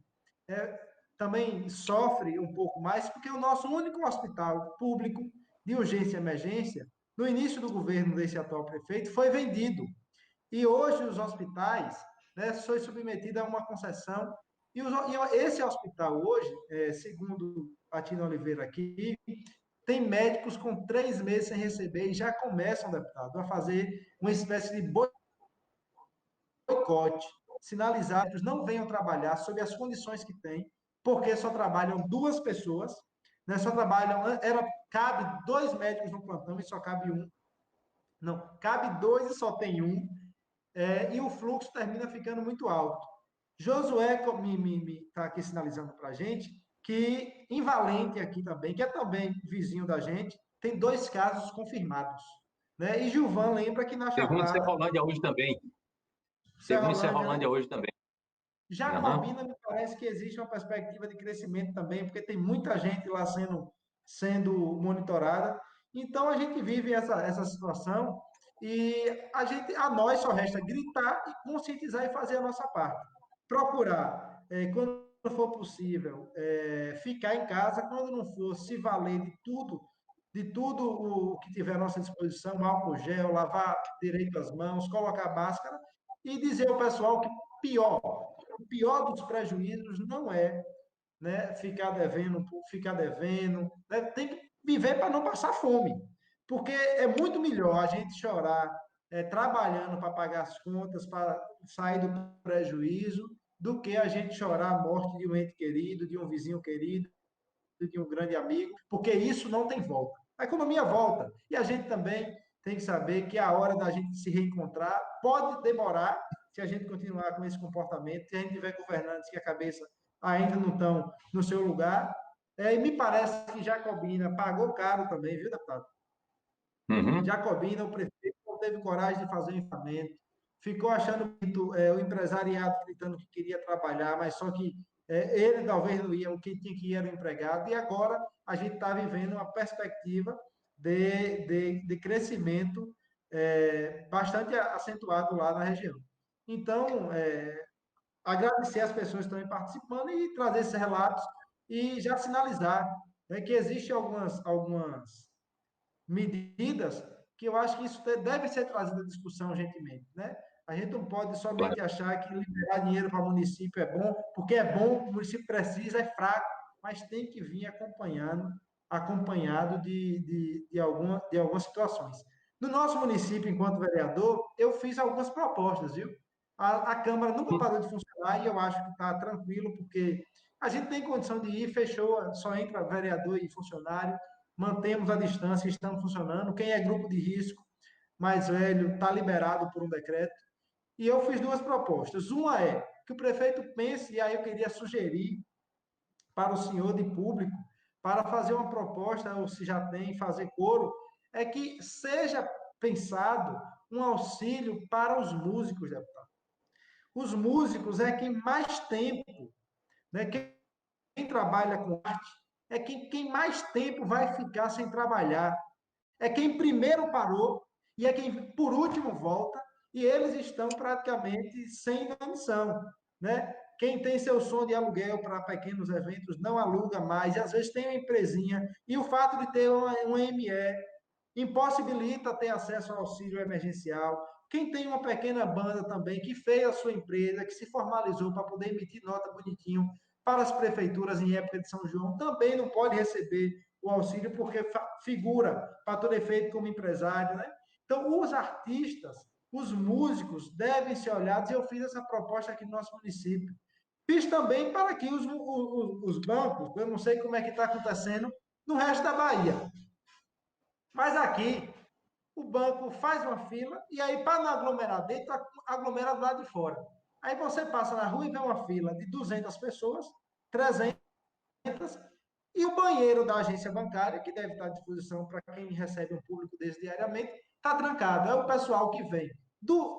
também sofre um pouco mais, porque o nosso único hospital público de urgência e emergência, no início do governo desse atual prefeito, foi vendido. E hoje os hospitais, né, foi submetido a uma concessão. E esse hospital hoje, segundo a Tina Oliveira aqui, tem médicos com 3 meses sem receber e já começam, deputado, a fazer uma espécie de boicote, sinalizar que eles não venham trabalhar sob as condições que têm, porque só trabalham 2 pessoas, né? Só trabalham, cabe 2 médicos no plantão e só cabe um. Não, cabe 2 e só tem um, e o fluxo termina ficando muito alto. Josué me está aqui sinalizando para a gente que em Valente aqui também, que é também vizinho da gente, tem 2 casos confirmados. Né? E Gilvan lembra que na Teve um de Chapada, Serrolândia hoje também. Teve um em Serrolândia, né? Serrolândia hoje também. Jacobina, me parece que existe uma perspectiva de crescimento também, porque tem muita gente lá sendo monitorada. Então, a gente vive essa situação e a nós só resta gritar e conscientizar e fazer a nossa parte. Procurar, quando for possível, ficar em casa, quando não for, se valer de tudo o que tiver à nossa disposição, álcool gel, lavar direito as mãos, colocar máscara e dizer ao pessoal que o pior dos prejuízos não é, né, ficar devendo, né, tem que viver para não passar fome, porque é muito melhor a gente chorar trabalhando para pagar as contas, para sair do prejuízo, do que a gente chorar a morte de um ente querido, de um vizinho querido, de um grande amigo, porque isso não tem volta. A economia volta. E a gente também tem que saber que a hora da gente se reencontrar pode demorar se a gente continuar com esse comportamento, se a gente tiver governantes que a cabeça ainda não estão no seu lugar. E me parece que Jacobina pagou caro também, viu, deputado? Uhum. Jacobina, o prefeito, não teve coragem de fazer o enfrentamento, ficou achando muito, o empresariado gritando que queria trabalhar, mas só que ele talvez não ia, o que tinha que ir era o empregado, e agora a gente está vivendo uma perspectiva de crescimento bastante acentuado lá na região. Então, agradecer as pessoas que estão participando e trazer esses relatos e já sinalizar, né, que existem algumas medidas que eu acho que isso deve ser trazido à discussão urgentemente, né? A gente não pode somente Claro. achar que liberar dinheiro para o município é bom, porque é bom, o município precisa, é fraco, mas tem que vir acompanhado de algumas situações. No nosso município, enquanto vereador, eu fiz algumas propostas, viu? A Câmara nunca parou de funcionar e eu acho que está tranquilo, porque a gente tem condição de ir, fechou, só entra vereador e funcionário, mantemos a distância, estamos funcionando. Quem é grupo de risco mais velho está liberado por um decreto. E eu fiz duas propostas. Uma é que o prefeito pense, e aí eu queria sugerir para o senhor de público, para fazer uma proposta, ou se já tem, fazer coro, é que seja pensado um auxílio para os músicos, deputado. Os músicos é quem mais tempo, né, quem trabalha com arte, é quem mais tempo vai ficar sem trabalhar. É quem primeiro parou e é quem por último volta, e eles estão praticamente sem condição, né? Quem tem seu som de aluguel para pequenos eventos não aluga mais, e às vezes tem uma empresinha, e o fato de ter um ME impossibilita ter acesso ao auxílio emergencial. Quem tem uma pequena banda também, que fez a sua empresa, que se formalizou para poder emitir nota bonitinho para as prefeituras em época de São João, também não pode receber o auxílio porque figura para todo efeito como empresário, né? Então, os artistas, os músicos devem ser olhados, e eu fiz essa proposta aqui no nosso município. Fiz também para que os bancos, eu não sei como é que está acontecendo no resto da Bahia, mas aqui o banco faz uma fila e aí, para não aglomerar dentro, aglomera do lado de fora. Aí você passa na rua e vê uma fila de 200 pessoas, 300, e o banheiro da agência bancária, que deve estar à disposição para quem recebe um público desse diariamente, está trancado. É o pessoal que vem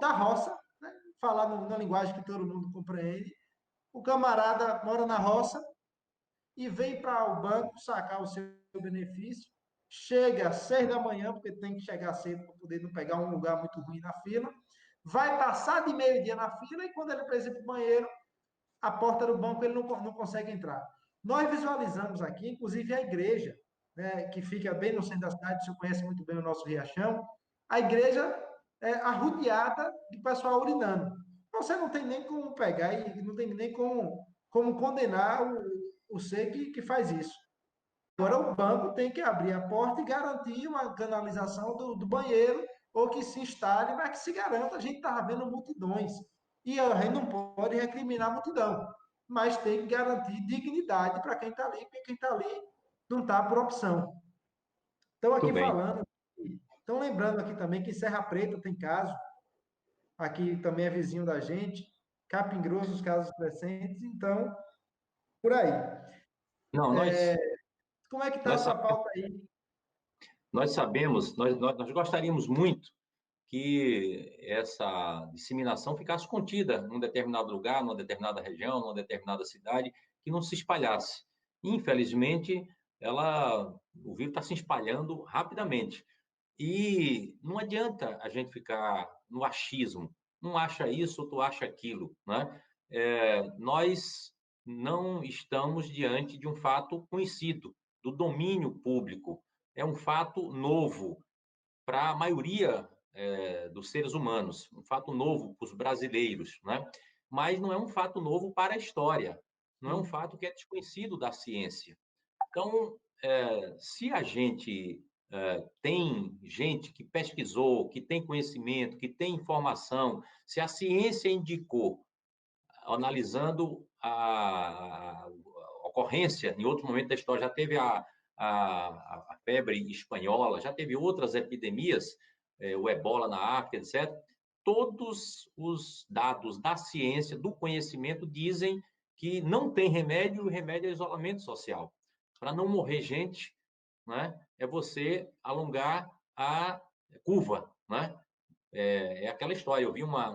da roça, né? Falar na linguagem que todo mundo compreende. O camarada mora na roça e vem para o banco sacar o seu benefício. Chega às 6 da manhã, porque tem que chegar cedo para poder não pegar um lugar muito ruim na fila. Vai passar de meio-dia na fila e quando ele precisa ir para o banheiro, a porta do banco ele não consegue entrar. Nós visualizamos aqui, inclusive, a igreja, né, que fica bem no centro da cidade, você conhece muito bem o nosso Riachão, a igreja arrodeada de pessoal urinando. Você não tem nem como pegar e não tem nem como condenar o ser que faz isso. Agora, o banco tem que abrir a porta e garantir uma canalização do banheiro, ou que se instale, mas que se garanta. A gente está vendo multidões. E a gente não pode recriminar a multidão, mas tem que garantir dignidade para quem está ali, porque quem está ali não está por opção. Estão Muito aqui bem. falando, estão lembrando aqui também que em Serra Preta tem caso, aqui também é vizinho da gente, Capim Grosso, os casos crescentes, então, por aí. Não, Como é que está a nós, sua sabemos, pauta aí? nós sabemos, nós gostaríamos muito que essa disseminação ficasse contida num determinado lugar, numa determinada região, numa determinada cidade, que não se espalhasse. Infelizmente, o vírus está se espalhando rapidamente. E não adianta a gente ficar no achismo. Um acha isso, outro acha aquilo, né? Nós não estamos diante de um fato conhecido, do domínio público. É um fato novo para a maioria dos seres humanos, um fato novo para os brasileiros, né? Mas não é um fato novo para a história, não é um fato que é desconhecido da ciência. Então, se a gente tem gente que pesquisou, que tem conhecimento, que tem informação, se a ciência indicou, analisando a ocorrência, em outro momento da história, já teve a febre espanhola, já teve outras epidemias, o ebola na África, etc. Todos os dados da ciência, do conhecimento, dizem que não tem remédio, e o remédio é isolamento social. Para não morrer gente, né, é você alongar a curva, né? É aquela história. Eu vi uma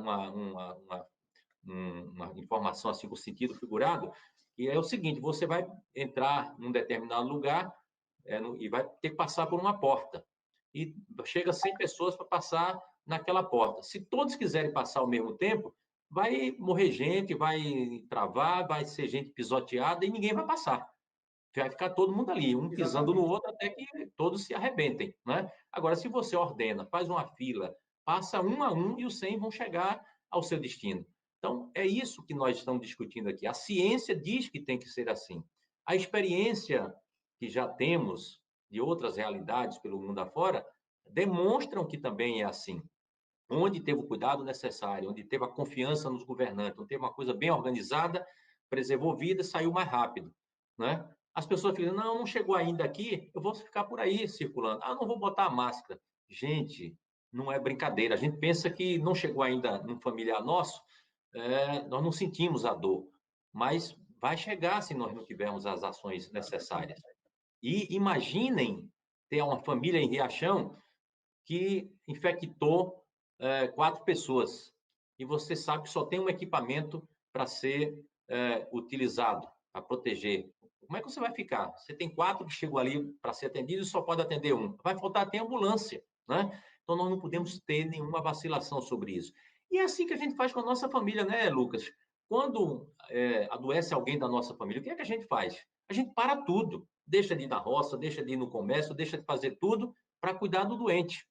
informação assim com sentido figurado, e é o seguinte: você vai entrar num determinado lugar e vai ter que passar por uma porta. E chega 100 pessoas para passar naquela porta. Se todos quiserem passar ao mesmo tempo, vai morrer gente, vai travar, vai ser gente pisoteada e ninguém vai passar. Vai ficar todo mundo ali, um pisando no Exatamente. outro até que todos se arrebentem, né? Agora, se você ordena, faz uma fila, passa um a um e os 100 vão chegar ao seu destino. Então, é isso que nós estamos discutindo aqui. A ciência diz que tem que ser assim. A experiência que já temos de outras realidades pelo mundo afora demonstram que também é assim. Onde teve o cuidado necessário, onde teve a confiança nos governantes, onde teve uma coisa bem organizada, preservou vidas, saiu mais rápido, né? As pessoas ficam, não chegou ainda aqui, eu vou ficar por aí circulando. Ah, não vou botar a máscara. Gente, não é brincadeira. A gente pensa que não chegou ainda num familiar nosso, nós não sentimos a dor, mas vai chegar se nós não tivermos as ações necessárias. E imaginem ter uma família em Riachão que infectou 4 pessoas. E você sabe que só tem um equipamento para ser utilizado, para proteger. Como é que você vai ficar? Você tem 4 que chegam ali para ser atendidos e só pode atender um. Vai faltar até ambulância, né? Então, nós não podemos ter nenhuma vacilação sobre isso. E é assim que a gente faz com a nossa família, né, Lucas? Quando adoece alguém da nossa família, o que é que a gente faz? A gente para tudo. Deixa de ir na roça, deixa de ir no comércio, deixa de fazer tudo para cuidar do doente.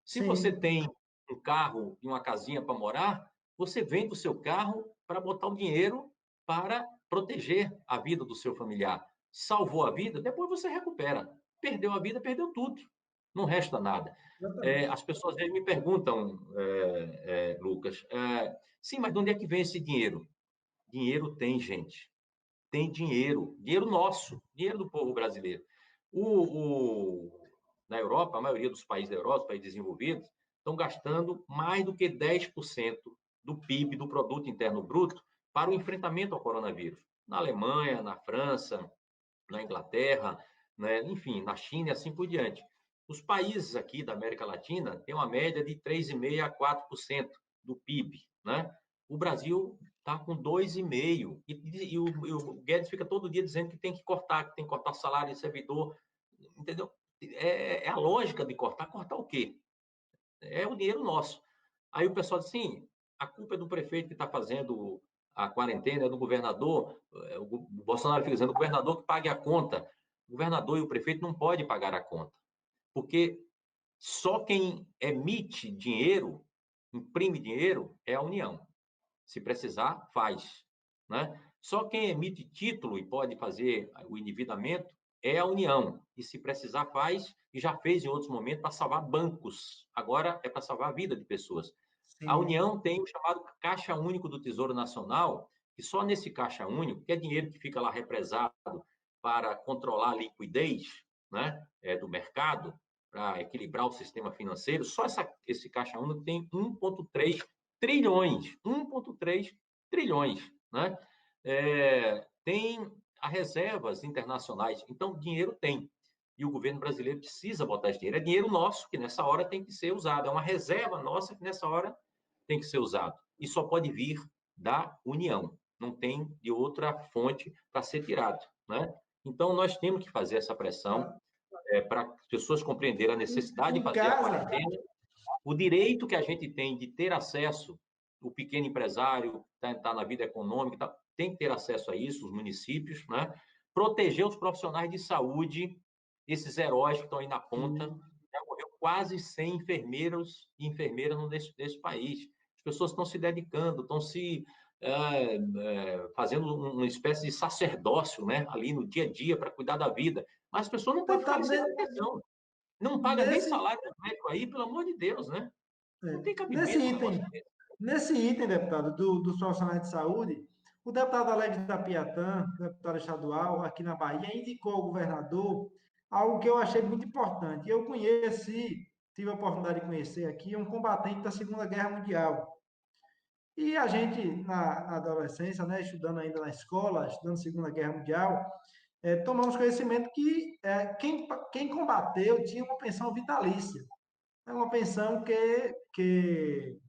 Se você Sim, tem um carro e uma casinha para morar, você vende o seu carro para botar o dinheiro para proteger a vida do seu familiar. Salvou a vida, depois você recupera. Perdeu a vida, perdeu tudo. Não resta nada. exatamente. As pessoas às vezes me perguntam, Lucas, sim, mas de onde é que vem esse dinheiro? Dinheiro tem, gente. Tem dinheiro. Dinheiro nosso. Dinheiro do povo brasileiro. Na Europa, a maioria dos países da Europa, os países desenvolvidos, estão gastando mais do que 10% do PIB, do Produto Interno Bruto, para o enfrentamento ao coronavírus. Na Alemanha, na França, na Inglaterra, né, enfim, na China e assim por diante. Os países aqui da América Latina têm uma média de 3,5% a 4% do PIB. Né? O Brasil está com 2,5%. E o Guedes fica todo dia dizendo que tem que cortar salário de servidor. Entendeu? É a lógica de cortar. Cortar o quê? É o dinheiro nosso. Aí o pessoal diz assim, a culpa é do prefeito que está fazendo a quarentena, é do governador. O Bolsonaro fica dizendo, o governador que pague a conta. O governador e o prefeito não podem pagar a conta, porque só quem emite dinheiro, imprime dinheiro, é a União. Se precisar, faz. Né? Só quem emite título e pode fazer o endividamento é a União. E se precisar, faz, e já fez em outros momentos para salvar bancos. Agora é para salvar a vida de pessoas. A Sim, União tem o chamado Caixa Único do Tesouro Nacional, e só nesse Caixa Único, que é dinheiro que fica lá represado para controlar a liquidez, né, do mercado, para equilibrar o sistema financeiro, só esse Caixa Único tem 1,3 trilhões, 1,3 trilhões, né? Tem as reservas internacionais, então dinheiro tem. E o governo brasileiro precisa botar esse dinheiro. É dinheiro nosso que nessa hora tem que ser usado, é uma reserva nossa que nessa hora tem que ser usado. E só pode vir da União, não tem de outra fonte para ser tirado, né? Então, nós temos que fazer essa pressão para as pessoas compreenderem a necessidade de em fazer a casa, quarentena, o direito que a gente tem de ter acesso, o pequeno empresário está na vida econômica, tem que ter acesso a isso, os municípios, né? Proteger os profissionais de saúde, esses heróis que estão aí na ponta. sim, Já morreu quase 100 enfermeiros e enfermeiras nesse país. As pessoas estão se dedicando, estão se fazendo uma espécie de sacerdócio, né, ali no dia a dia para cuidar da vida. Mas as pessoas não podem ficar Deputado, sem atenção. Não paga nem nesse, salário do médico aí, pelo amor de Deus, né? Não tem nesse cabimento um negócio item, desse. nesse item, deputado, dos profissionais de saúde, o deputado Alex da Piatã, deputado estadual aqui na Bahia, indicou ao governador algo que eu achei muito importante. Eu tive a oportunidade de conhecer aqui um combatente da Segunda Guerra Mundial. E a gente, na adolescência, né, estudando ainda na escola, estudando Segunda Guerra Mundial, tomamos conhecimento que quem combateu tinha uma pensão vitalícia. É uma pensão que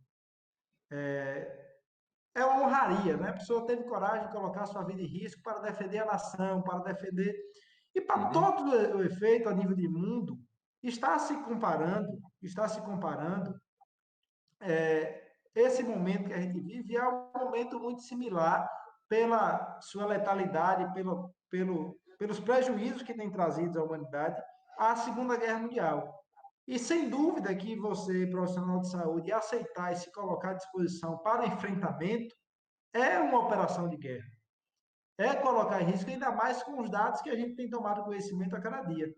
é uma honraria, né? A pessoa teve coragem de colocar sua vida em risco para defender a nação, para defender. E para Uhum. todo o efeito a nível de mundo, está se comparando esse momento que a gente vive é um momento muito similar pela sua letalidade, pelos prejuízos que tem trazido à humanidade à Segunda Guerra Mundial. E sem dúvida que você, profissional de saúde, aceitar e se colocar à disposição para enfrentamento é uma operação de guerra. É colocar em risco, ainda mais com os dados que a gente tem tomado conhecimento a cada dia.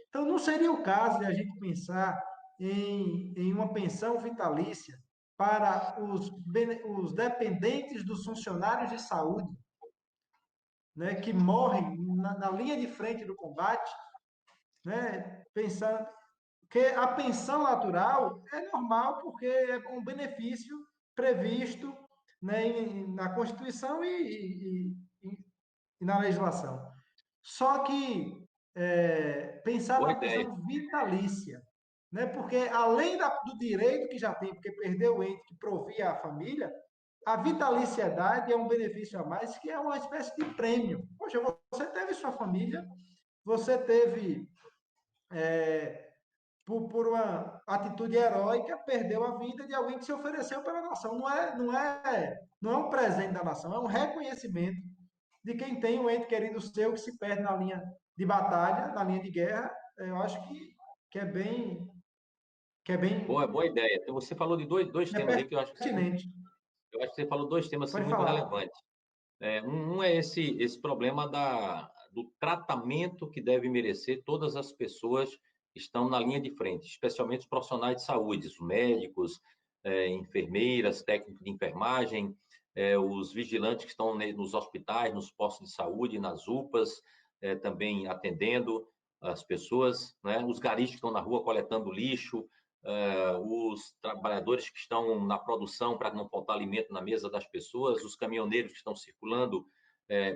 Então, não seria o caso de a gente pensar em uma pensão vitalícia para os dependentes dos funcionários de saúde, né, que morrem na linha de frente do combate, né, pensando que a pensão natural é normal porque é um benefício previsto, né, na Constituição e na legislação. Só que pensar Boa na ideia. pensão vitalícia, né? Porque além do direito que já tem, porque perdeu o ente que provia a família, a vitaliciedade é um benefício a mais, que é uma espécie de prêmio. Poxa, você teve sua família, você teve, por uma atitude heróica, perdeu a vida de alguém que se ofereceu pela nação. Não é um presente da nação, é um reconhecimento de quem tem um ente querido seu que se perde na linha de batalha, na linha de guerra. Eu acho que é bem, que é bem, Boa ideia. Então, você falou de dois é temas aí que pertinente. eu acho que você falou dois temas assim, Pode muito falar. relevantes. Um é esse problema do tratamento que deve merecer todas as pessoas que estão na linha de frente, especialmente os profissionais de saúde, os médicos, enfermeiras, técnicos de enfermagem, os vigilantes que estão nos hospitais, nos postos de saúde, nas UPAs, também atendendo as pessoas, né? Os garis que estão na rua coletando lixo, os trabalhadores que estão na produção para não faltar alimento na mesa das pessoas, os caminhoneiros que estão circulando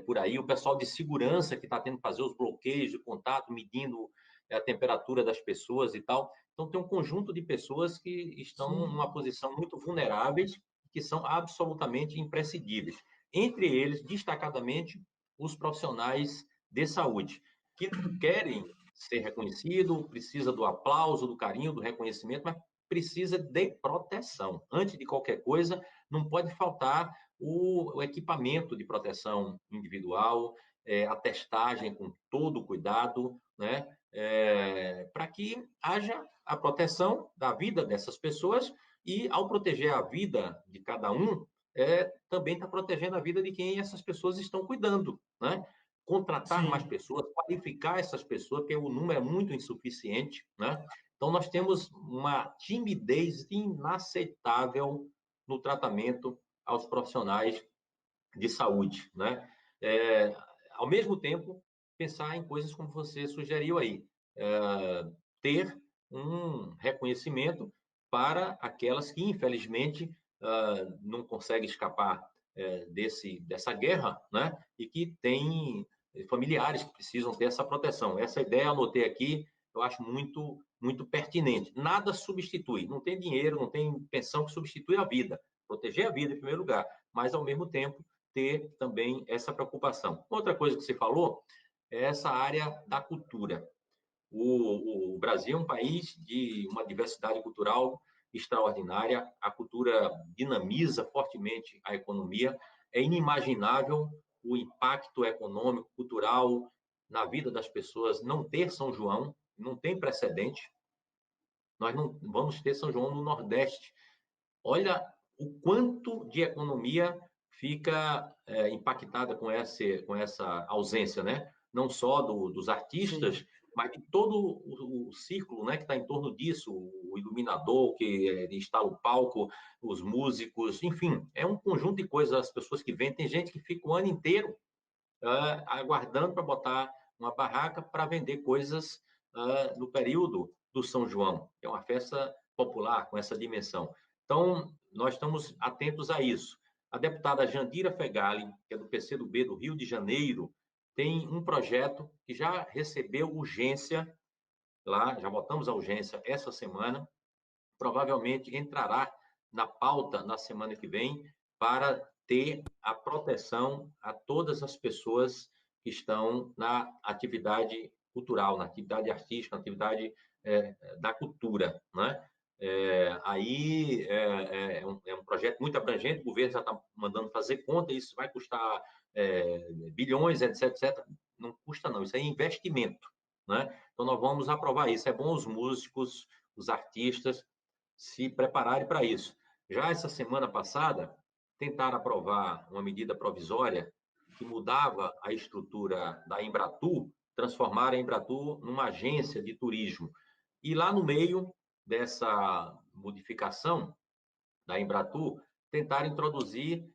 por aí, o pessoal de segurança que está tendo que fazer os bloqueios de contato, medindo a temperatura das pessoas e tal. Então, tem um conjunto de pessoas que estão Sim, numa posição muito vulneráveis, que são absolutamente imprescindíveis. Entre eles, destacadamente, os profissionais de saúde, que querem ser reconhecido, precisa do aplauso, do carinho, do reconhecimento, mas precisa de proteção. Antes de qualquer coisa, não pode faltar o equipamento de proteção individual, a testagem com todo o cuidado, né? Para que haja a proteção da vida dessas pessoas e, ao proteger a vida de cada um, também está protegendo a vida de quem essas pessoas estão cuidando, né? Contratar mais sim, pessoas, qualificar essas pessoas, porque o número é muito insuficiente, né? Então, nós temos uma timidez inaceitável no tratamento aos profissionais de saúde, né? Ao mesmo tempo, pensar em coisas como você sugeriu aí, ter um reconhecimento para aquelas que, infelizmente, não conseguem escapar dessa guerra, né? E que têm familiares que precisam ter essa proteção. Essa ideia eu anotei aqui, eu acho muito pertinente. Nada substitui, não tem dinheiro, não tem pensão que substitui a vida. Proteger a vida em primeiro lugar, mas ao mesmo tempo ter também essa preocupação. Outra coisa que você falou é essa área da cultura. O Brasil é um país de uma diversidade cultural extraordinária, a cultura dinamiza fortemente a economia, é inimaginável o impacto econômico, cultural na vida das pessoas não ter São João, não tem precedente. Nós não vamos ter São João no Nordeste. Olha o quanto de economia fica impactada com essa ausência, né? Não só dos Sim. artistas, mas de todo o círculo, né, que está em torno disso, o iluminador que instala o palco, os músicos, enfim, é um conjunto de coisas, as pessoas que vêm, tem gente que fica o ano inteiro aguardando para botar uma barraca para vender coisas no período do São João, que é uma festa popular com essa dimensão. Então, nós estamos atentos a isso. A deputada Jandira Fegali, que é do PCdoB do Rio de Janeiro, tem um projeto que já recebeu urgência lá, já votamos a urgência essa semana, provavelmente entrará na pauta na semana que vem para ter a proteção a todas as pessoas que estão na atividade cultural, na atividade artística, na atividade da cultura, né? É um projeto muito abrangente, o governo já está mandando fazer conta, isso vai custar bilhões, etc, etc. Não custa não, isso é investimento, né? Então nós vamos aprovar isso. É bom os músicos, os artistas se prepararem para isso. Já essa semana passada, tentaram aprovar uma medida provisória que mudava a estrutura da Embratur, transformar a Embratur numa agência de turismo. E lá no meio dessa modificação da Embratur, tentaram introduzir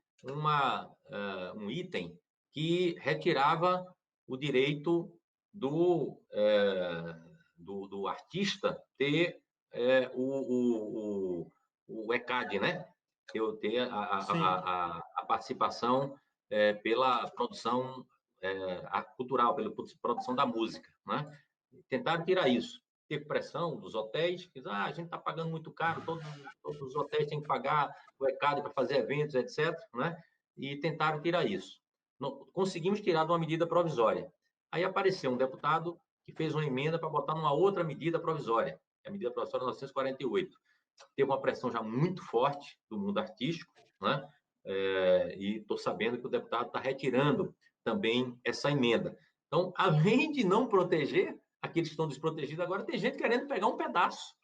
um item que retirava o direito do artista ter o ECAD, né? Ter Sim. a participação pela produção cultural, pela produção da música, né? Tentaram tirar isso. Teve pressão dos hotéis, que a gente está pagando muito caro, todos os hotéis têm que pagar o ECAD para fazer eventos, etc., né? E tentaram tirar isso. Conseguimos tirar de uma medida provisória. Aí apareceu um deputado que fez uma emenda para botar numa outra medida provisória, a medida provisória 948. Teve uma pressão já muito forte do mundo artístico, né? E estou sabendo que o deputado está retirando também essa emenda. Então, além de não proteger aqueles que estão desprotegidos, agora tem gente querendo pegar um pedaço,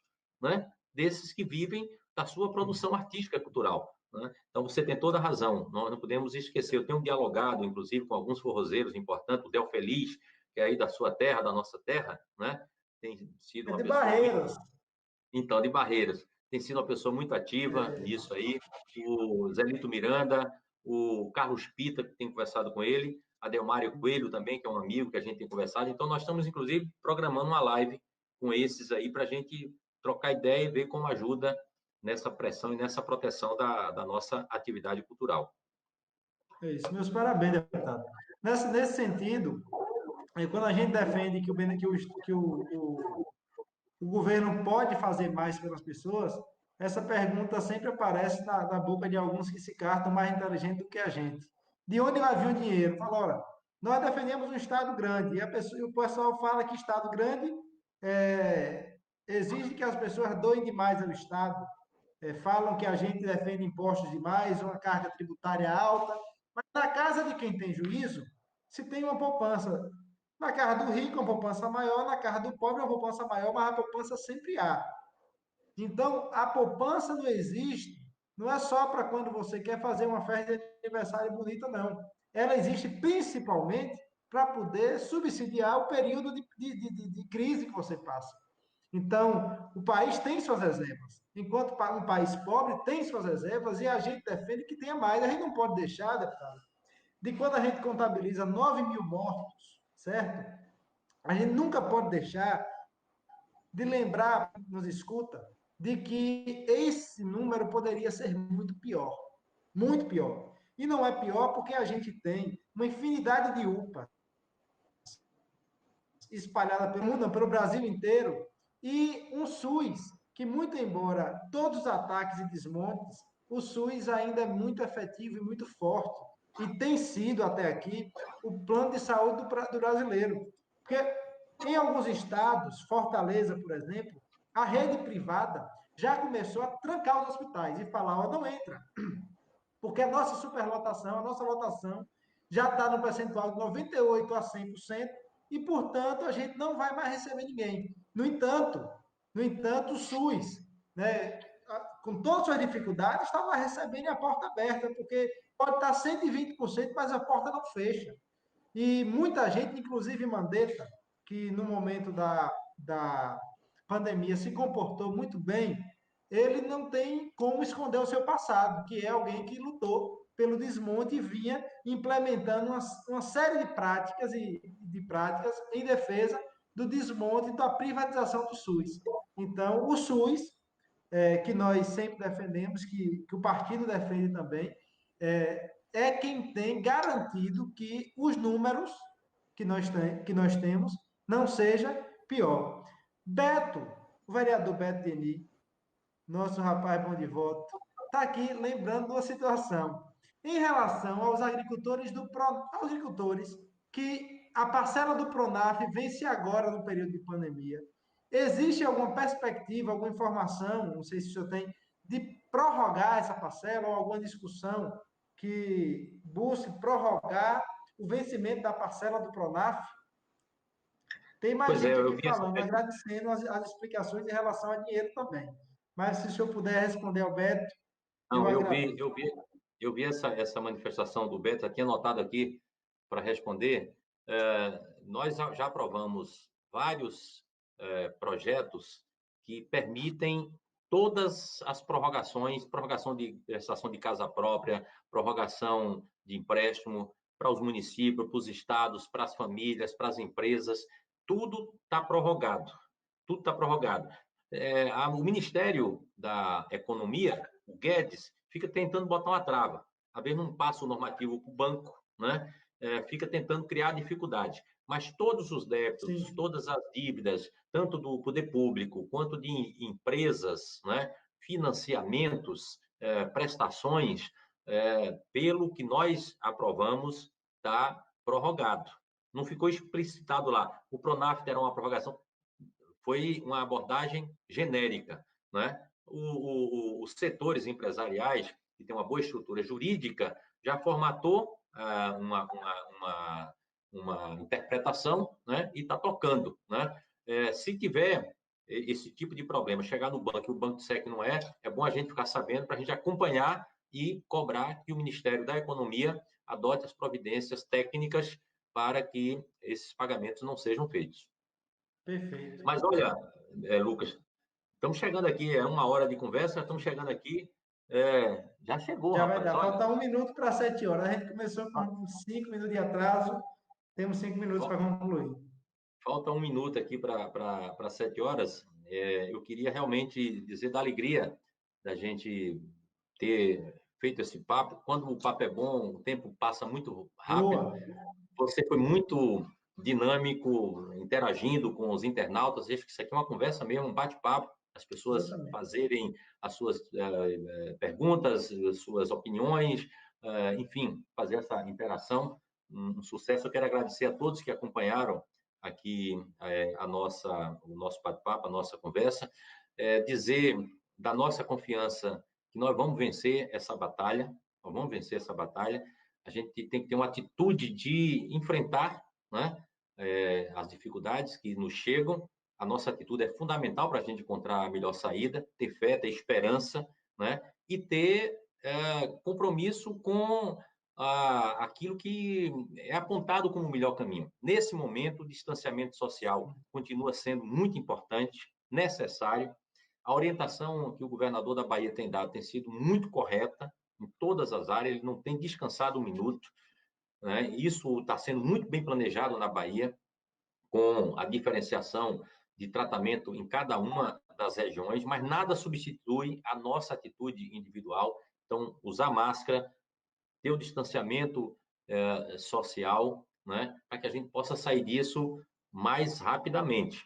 né? Desses que vivem da sua produção artística e cultural. Né? Então, você tem toda a razão. Nós não podemos esquecer. Eu tenho dialogado, inclusive, com alguns forrozeiros importantes, o Del Feliz, que é aí da sua terra, da nossa terra, né? Tem sido É uma de pessoa muito... Barreiras. Então, de Barreiras. Tem sido uma pessoa muito ativa nisso aí. O Zelito Miranda, o Carlos Pita, que tem conversado com ele, a Delmário Coelho também, que é um amigo que a gente tem conversado. Então, nós estamos, inclusive, programando uma live com esses aí para a gente trocar ideia e ver como ajuda nessa pressão e nessa proteção da nossa atividade cultural. É isso. Meus parabéns, deputado. Nesse sentido, quando a gente defende que o governo pode fazer mais pelas pessoas, essa pergunta sempre aparece na boca de alguns que se cartam mais inteligentes do que a gente. De onde vai vir o dinheiro? Fala, olha, nós defendemos um Estado grande, e o pessoal fala que Estado grande exige que as pessoas doem demais ao Estado, falam que a gente defende impostos demais, uma carga tributária alta, mas na casa de quem tem juízo, se tem uma poupança. Na casa do rico, uma poupança maior, na casa do pobre, uma poupança maior, mas a poupança sempre há. Então, a poupança não existe, não é só para quando você quer fazer uma festa de aniversário bonita, não. Ela existe principalmente para poder subsidiar o período de crise que você passa. Então, o país tem suas reservas. Enquanto um país pobre tem suas reservas e a gente defende que tenha mais. A gente não pode deixar, deputado, de quando a gente contabiliza 9 mil mortos, certo? A gente nunca pode deixar de lembrar, nos escuta, de que esse número poderia ser muito pior. Muito pior. E não é pior porque a gente tem uma infinidade de UPAs espalhada pelo mundo, pelo Brasil inteiro, e um SUS que, muito embora todos os ataques e desmontes, o SUS ainda é muito efetivo e muito forte. E tem sido, até aqui, o plano de saúde do brasileiro. Porque em alguns estados, Fortaleza, por exemplo, a rede privada já começou a trancar os hospitais e falar, ó, não entra. Porque a nossa superlotação, a nossa lotação já está no percentual de 98% a 100%, e, portanto, a gente não vai mais receber ninguém. No entanto, No entanto, o SUS, né, com todas as suas dificuldades, estava recebendo a porta aberta, porque pode estar 120%, mas a porta não fecha. E muita gente, inclusive Mandetta, que no momento da pandemia se comportou muito bem, ele não tem como esconder o seu passado, que é alguém que lutou pelo desmonte e vinha implementando uma série de práticas em defesa do desmonte e da privatização do SUS. Então, o SUS, que nós sempre defendemos, que o partido defende também, é quem tem garantido que os números que nós temos não seja pior. Beto, o vereador Beto Deni, nosso rapaz bom de voto, está aqui lembrando de uma situação. Em relação aos agricultores agricultores que a parcela do Pronaf vence agora no período de pandemia. Existe alguma perspectiva, alguma informação, não sei se o senhor tem, de prorrogar essa parcela ou alguma discussão que busque prorrogar o vencimento da parcela do Pronaf? Tem mais Pois é, gente eu aqui vi essa. falando, agradecendo as explicações em relação a dinheiro também. Mas se o senhor puder responder ao Beto, eu Não, agradeço. eu vi essa manifestação do Beto, aqui anotado aqui para responder. Nós já aprovamos vários projetos que permitem todas as prorrogações, prorrogação de prestação de casa própria, prorrogação de empréstimo para os municípios, para os estados, para as famílias, para as empresas, tudo está prorrogado. Tudo está prorrogado. O Ministério da Economia, o Guedes, fica tentando botar uma trava. Às vezes não passa o normativo para o banco, né? Fica tentando criar dificuldade. Mas todos os débitos, Sim. todas as dívidas, tanto do poder público quanto de empresas, né? Financiamentos, prestações, pelo que nós aprovamos, está prorrogado. Não ficou explicitado lá. O Pronaf terá uma prorrogação, foi uma abordagem genérica, né? Os setores empresariais, que têm uma boa estrutura jurídica, já formatou uma interpretação, né? E está tocando, né? Se tiver esse tipo de problema, chegar no banco e o banco disser que não é bom a gente ficar sabendo para a gente acompanhar e cobrar que o Ministério da Economia adote as providências técnicas para que esses pagamentos não sejam feitos. Perfeito. Mas olha, Lucas, estamos chegando aqui, é 1 hora de conversa, estamos chegando aqui, já chegou, Já vai rapaz, dar. olha, Falta 1 minuto para 7 horas. A gente começou com 5 minutos de atraso. Temos 5 minutos para concluir. falta 1 minuto aqui para 7 horas. Eu queria realmente dizer da alegria da gente ter feito esse papo. Quando o papo é bom, o tempo passa muito rápido. Boa. Você foi muito dinâmico, interagindo com os internautas. Acho que isso aqui é uma conversa mesmo, um bate-papo, as pessoas Exatamente. fazerem as suas perguntas, as suas opiniões, enfim, fazer essa interação. Um sucesso. Eu quero agradecer a todos que acompanharam aqui o nosso bate-papo, a nossa conversa. Dizer da nossa confiança que nós vamos vencer essa batalha, nós vamos vencer essa batalha. A gente tem que ter uma atitude de enfrentar, né, as dificuldades que nos chegam. A nossa atitude é fundamental para a gente encontrar a melhor saída, ter fé, ter esperança, né, e ter compromisso com aquilo que é apontado como o melhor caminho. Nesse momento, o distanciamento social continua sendo muito importante, necessário. A orientação que o governador da Bahia tem dado tem sido muito correta em todas as áreas, ele não tem descansado 1 minuto, né? Isso está sendo muito bem planejado na Bahia, com a diferenciação de tratamento em cada uma das regiões, mas nada substitui a nossa atitude individual. Então, usar máscara, ter o distanciamento social, né, para que a gente possa sair disso mais rapidamente.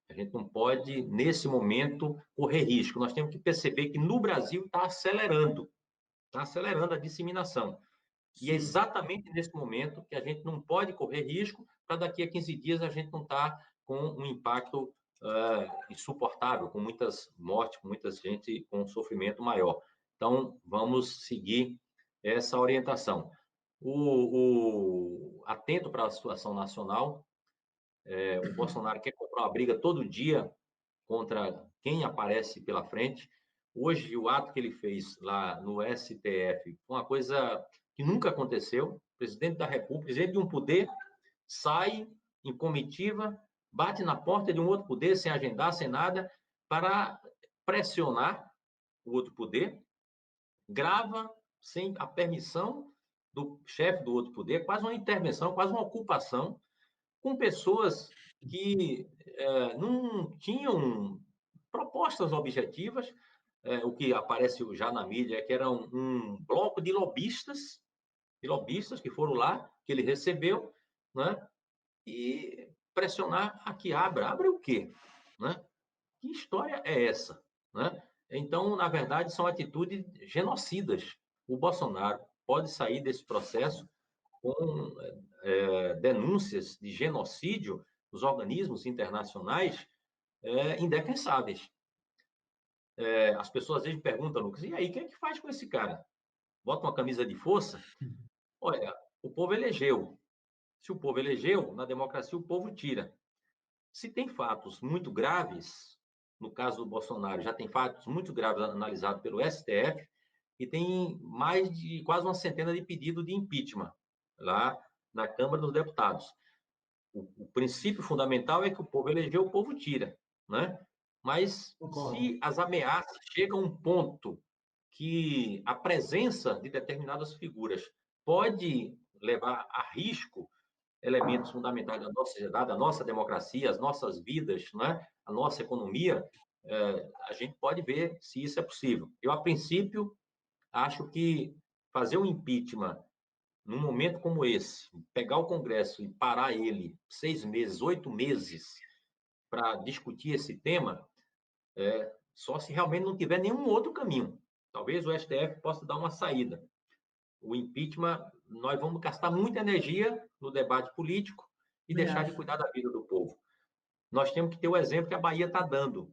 A gente não pode, nesse momento, correr risco. Nós temos que perceber que no Brasil está acelerando a disseminação. E é exatamente nesse momento que a gente não pode correr risco para daqui a 15 dias a gente não estar com um impacto insuportável, com muitas mortes, com muita gente com um sofrimento maior. Então, vamos seguir essa orientação. Atento para a situação nacional, o Bolsonaro quer comprar uma briga todo dia contra quem aparece pela frente. Hoje, o ato que ele fez lá no STF foi uma coisa que nunca aconteceu. O presidente da República, presidente de um poder, sai em comitiva, bate na porta de um outro poder, sem agendar, sem nada, para pressionar o outro poder, grava sem a permissão do chefe do outro poder, quase uma intervenção, quase uma ocupação, com pessoas que não tinham propostas objetivas. O que aparece já na mídia é que era um bloco de lobistas que foram lá, que ele recebeu, né? E pressionar a que abra. Abre o quê? Né? Que história é essa? Né? Então, na verdade, são atitudes genocidas. O Bolsonaro pode sair desse processo com denúncias de genocídio dos organismos internacionais indefensáveis. As pessoas às vezes perguntam, Lucas, e aí, o que é que faz com esse cara? Bota uma camisa de força? Olha, o povo elegeu. Se o povo elegeu, na democracia o povo tira. Se tem fatos muito graves, no caso do Bolsonaro, já tem fatos muito graves analisados pelo STF, e tem mais de quase uma centena de pedidos de impeachment lá na Câmara dos Deputados. O princípio fundamental é que o povo elegeu, o povo tira, né? Mas se as ameaças chegam a um ponto que a presença de determinadas figuras pode levar a risco elementos fundamentais da nossa sociedade, da nossa democracia, as nossas vidas, né? A nossa economia, a gente pode ver se isso é possível. Eu, a princípio, acho que fazer um impeachment num momento como esse, pegar o Congresso e parar ele 6 meses, 8 meses para discutir esse tema, só se realmente não tiver nenhum outro caminho. Talvez o STF possa dar uma saída. O impeachment, nós vamos gastar muita energia no debate político e deixar de cuidar da vida do povo. Nós temos que ter o exemplo que a Bahia está dando.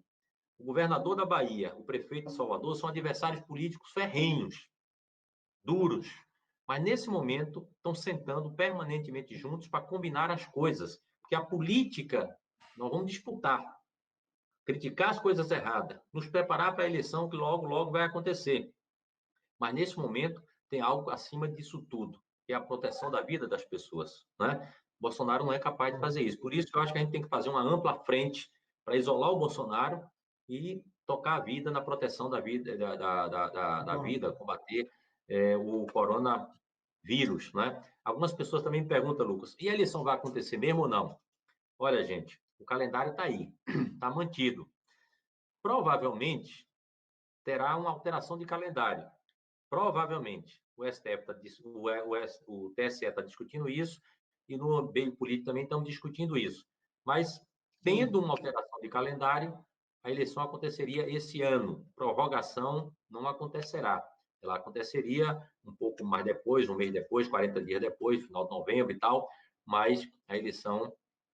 O governador da Bahia, o prefeito de Salvador, são adversários políticos ferrenhos, duros, mas nesse momento estão sentando permanentemente juntos para combinar as coisas, porque a política nós vamos disputar, criticar as coisas erradas, nos preparar para a eleição que logo, logo vai acontecer. Mas nesse momento tem algo acima disso tudo, que é a proteção da vida das pessoas, né? Bolsonaro não é capaz de fazer isso. Por isso que eu acho que a gente tem que fazer uma ampla frente para isolar o Bolsonaro e tocar a vida na proteção da vida, da vida, combater o coronavírus, né? Algumas pessoas também me perguntam, Lucas, e a eleição vai acontecer mesmo ou não? Olha, gente, o calendário está aí, está mantido. Provavelmente terá uma alteração de calendário. Provavelmente. O STF o TSE está discutindo isso e no meio político também estão discutindo isso. Mas, tendo uma alteração de calendário, a eleição aconteceria esse ano. Prorrogação não acontecerá. Ela aconteceria um pouco mais depois, um mês depois, 40 dias depois, final de novembro e tal, mas a eleição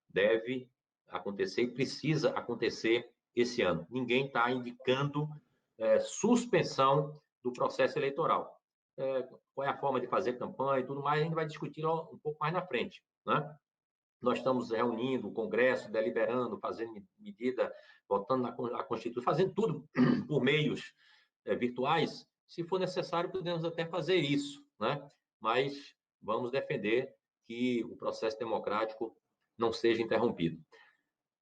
deve acontecer e precisa acontecer esse ano. Ninguém está indicando suspensão do processo eleitoral. Qual é a forma de fazer campanha e tudo mais, a gente vai discutir um pouco mais na frente, né? Nós estamos reunindo o Congresso, deliberando, fazendo medida, votando na Constituição, fazendo tudo por meios virtuais. Se for necessário, podemos até fazer isso, né? Mas vamos defender que o processo democrático não seja interrompido.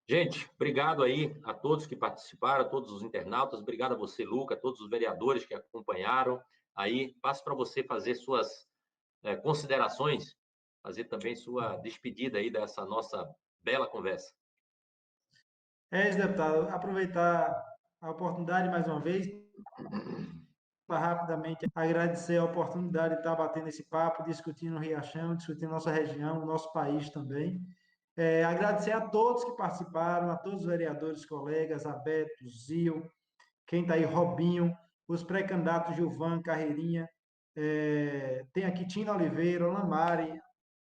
Gente, obrigado aí a todos que participaram, a todos os internautas, obrigado a você, Luca, a todos os vereadores que acompanharam. Aí, passo para você fazer suas considerações, fazer também sua despedida aí dessa nossa bela conversa. Deputado, aproveitar a oportunidade mais uma vez, para rapidamente agradecer a oportunidade de estar batendo esse papo, discutindo o Riachão, discutindo nossa região, o nosso país também. Agradecer a todos que participaram, a todos os vereadores, colegas, Abeto, Zil, quem está aí, Robinho, os pré-candidatos Gilvan, Carreirinha, tem aqui Tina Oliveira, Lamari,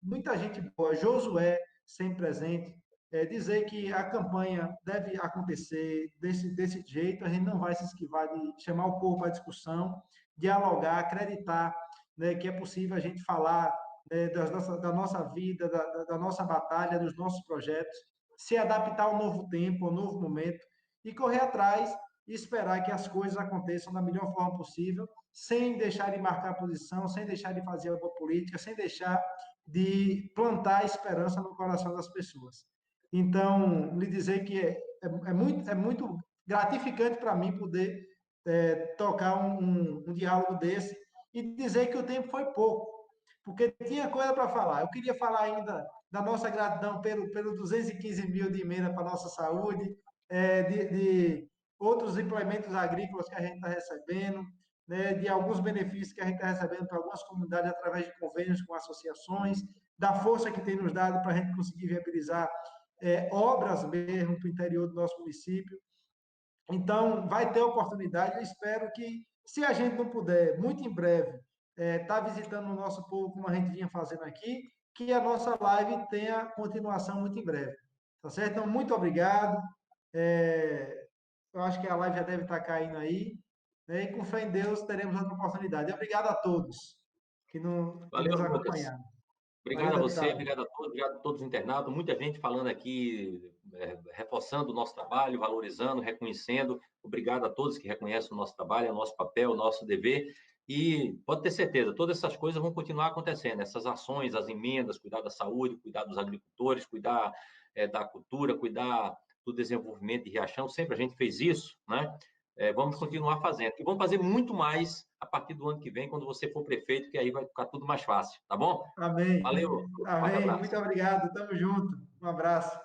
muita gente boa, Josué, sempre presente. Dizer que a campanha deve acontecer desse jeito, a gente não vai se esquivar de chamar o povo à discussão, dialogar, acreditar, né, que é possível a gente falar, né, da nossa vida, da nossa batalha, dos nossos projetos, se adaptar ao novo tempo, ao novo momento. e correr atrás e esperar que as coisas aconteçam da melhor forma possível, sem deixar de marcar posição, sem deixar de fazer alguma política, sem deixar de plantar esperança no coração das pessoas. Então, lhe dizer que é muito gratificante para mim poder tocar um diálogo desse e dizer que o tempo foi pouco, porque tinha coisa para falar. Eu queria falar ainda da nossa gratidão pelo 215 mil de emenda para a nossa saúde, de outros implementos agrícolas que a gente está recebendo, né, de alguns benefícios que a gente está recebendo para algumas comunidades através de convênios com associações, da força que tem nos dado para a gente conseguir viabilizar obras mesmo para o interior do nosso município. Então, vai ter oportunidade. Eu espero que, se a gente não puder, muito em breve, estar visitando o nosso povo, como a gente vinha fazendo aqui, que a nossa live tenha continuação muito em breve. Tá certo? Então, muito obrigado. Eu acho que a live já deve estar caindo aí, né? E com fé em Deus teremos outra oportunidade. Obrigado a todos que Valeu, nos Lucas. acompanharam. Valeu, Obrigado a você, deputado. obrigado a todos os internautas, muita gente falando aqui, reforçando o nosso trabalho, valorizando, reconhecendo. Obrigado a todos que reconhecem o nosso trabalho, o nosso papel, o nosso dever. E pode ter certeza, todas essas coisas vão continuar acontecendo. Essas ações, as emendas, cuidar da saúde, cuidar dos agricultores, cuidar da cultura, cuidar do desenvolvimento de Riachão. Sempre a gente fez isso, né? Vamos continuar fazendo. E vamos fazer muito mais a partir do ano que vem, quando você for prefeito, que aí vai ficar tudo mais fácil, tá bom? Amém. Valeu, forte Amém. abraço. Muito obrigado. Tamo junto. Um abraço.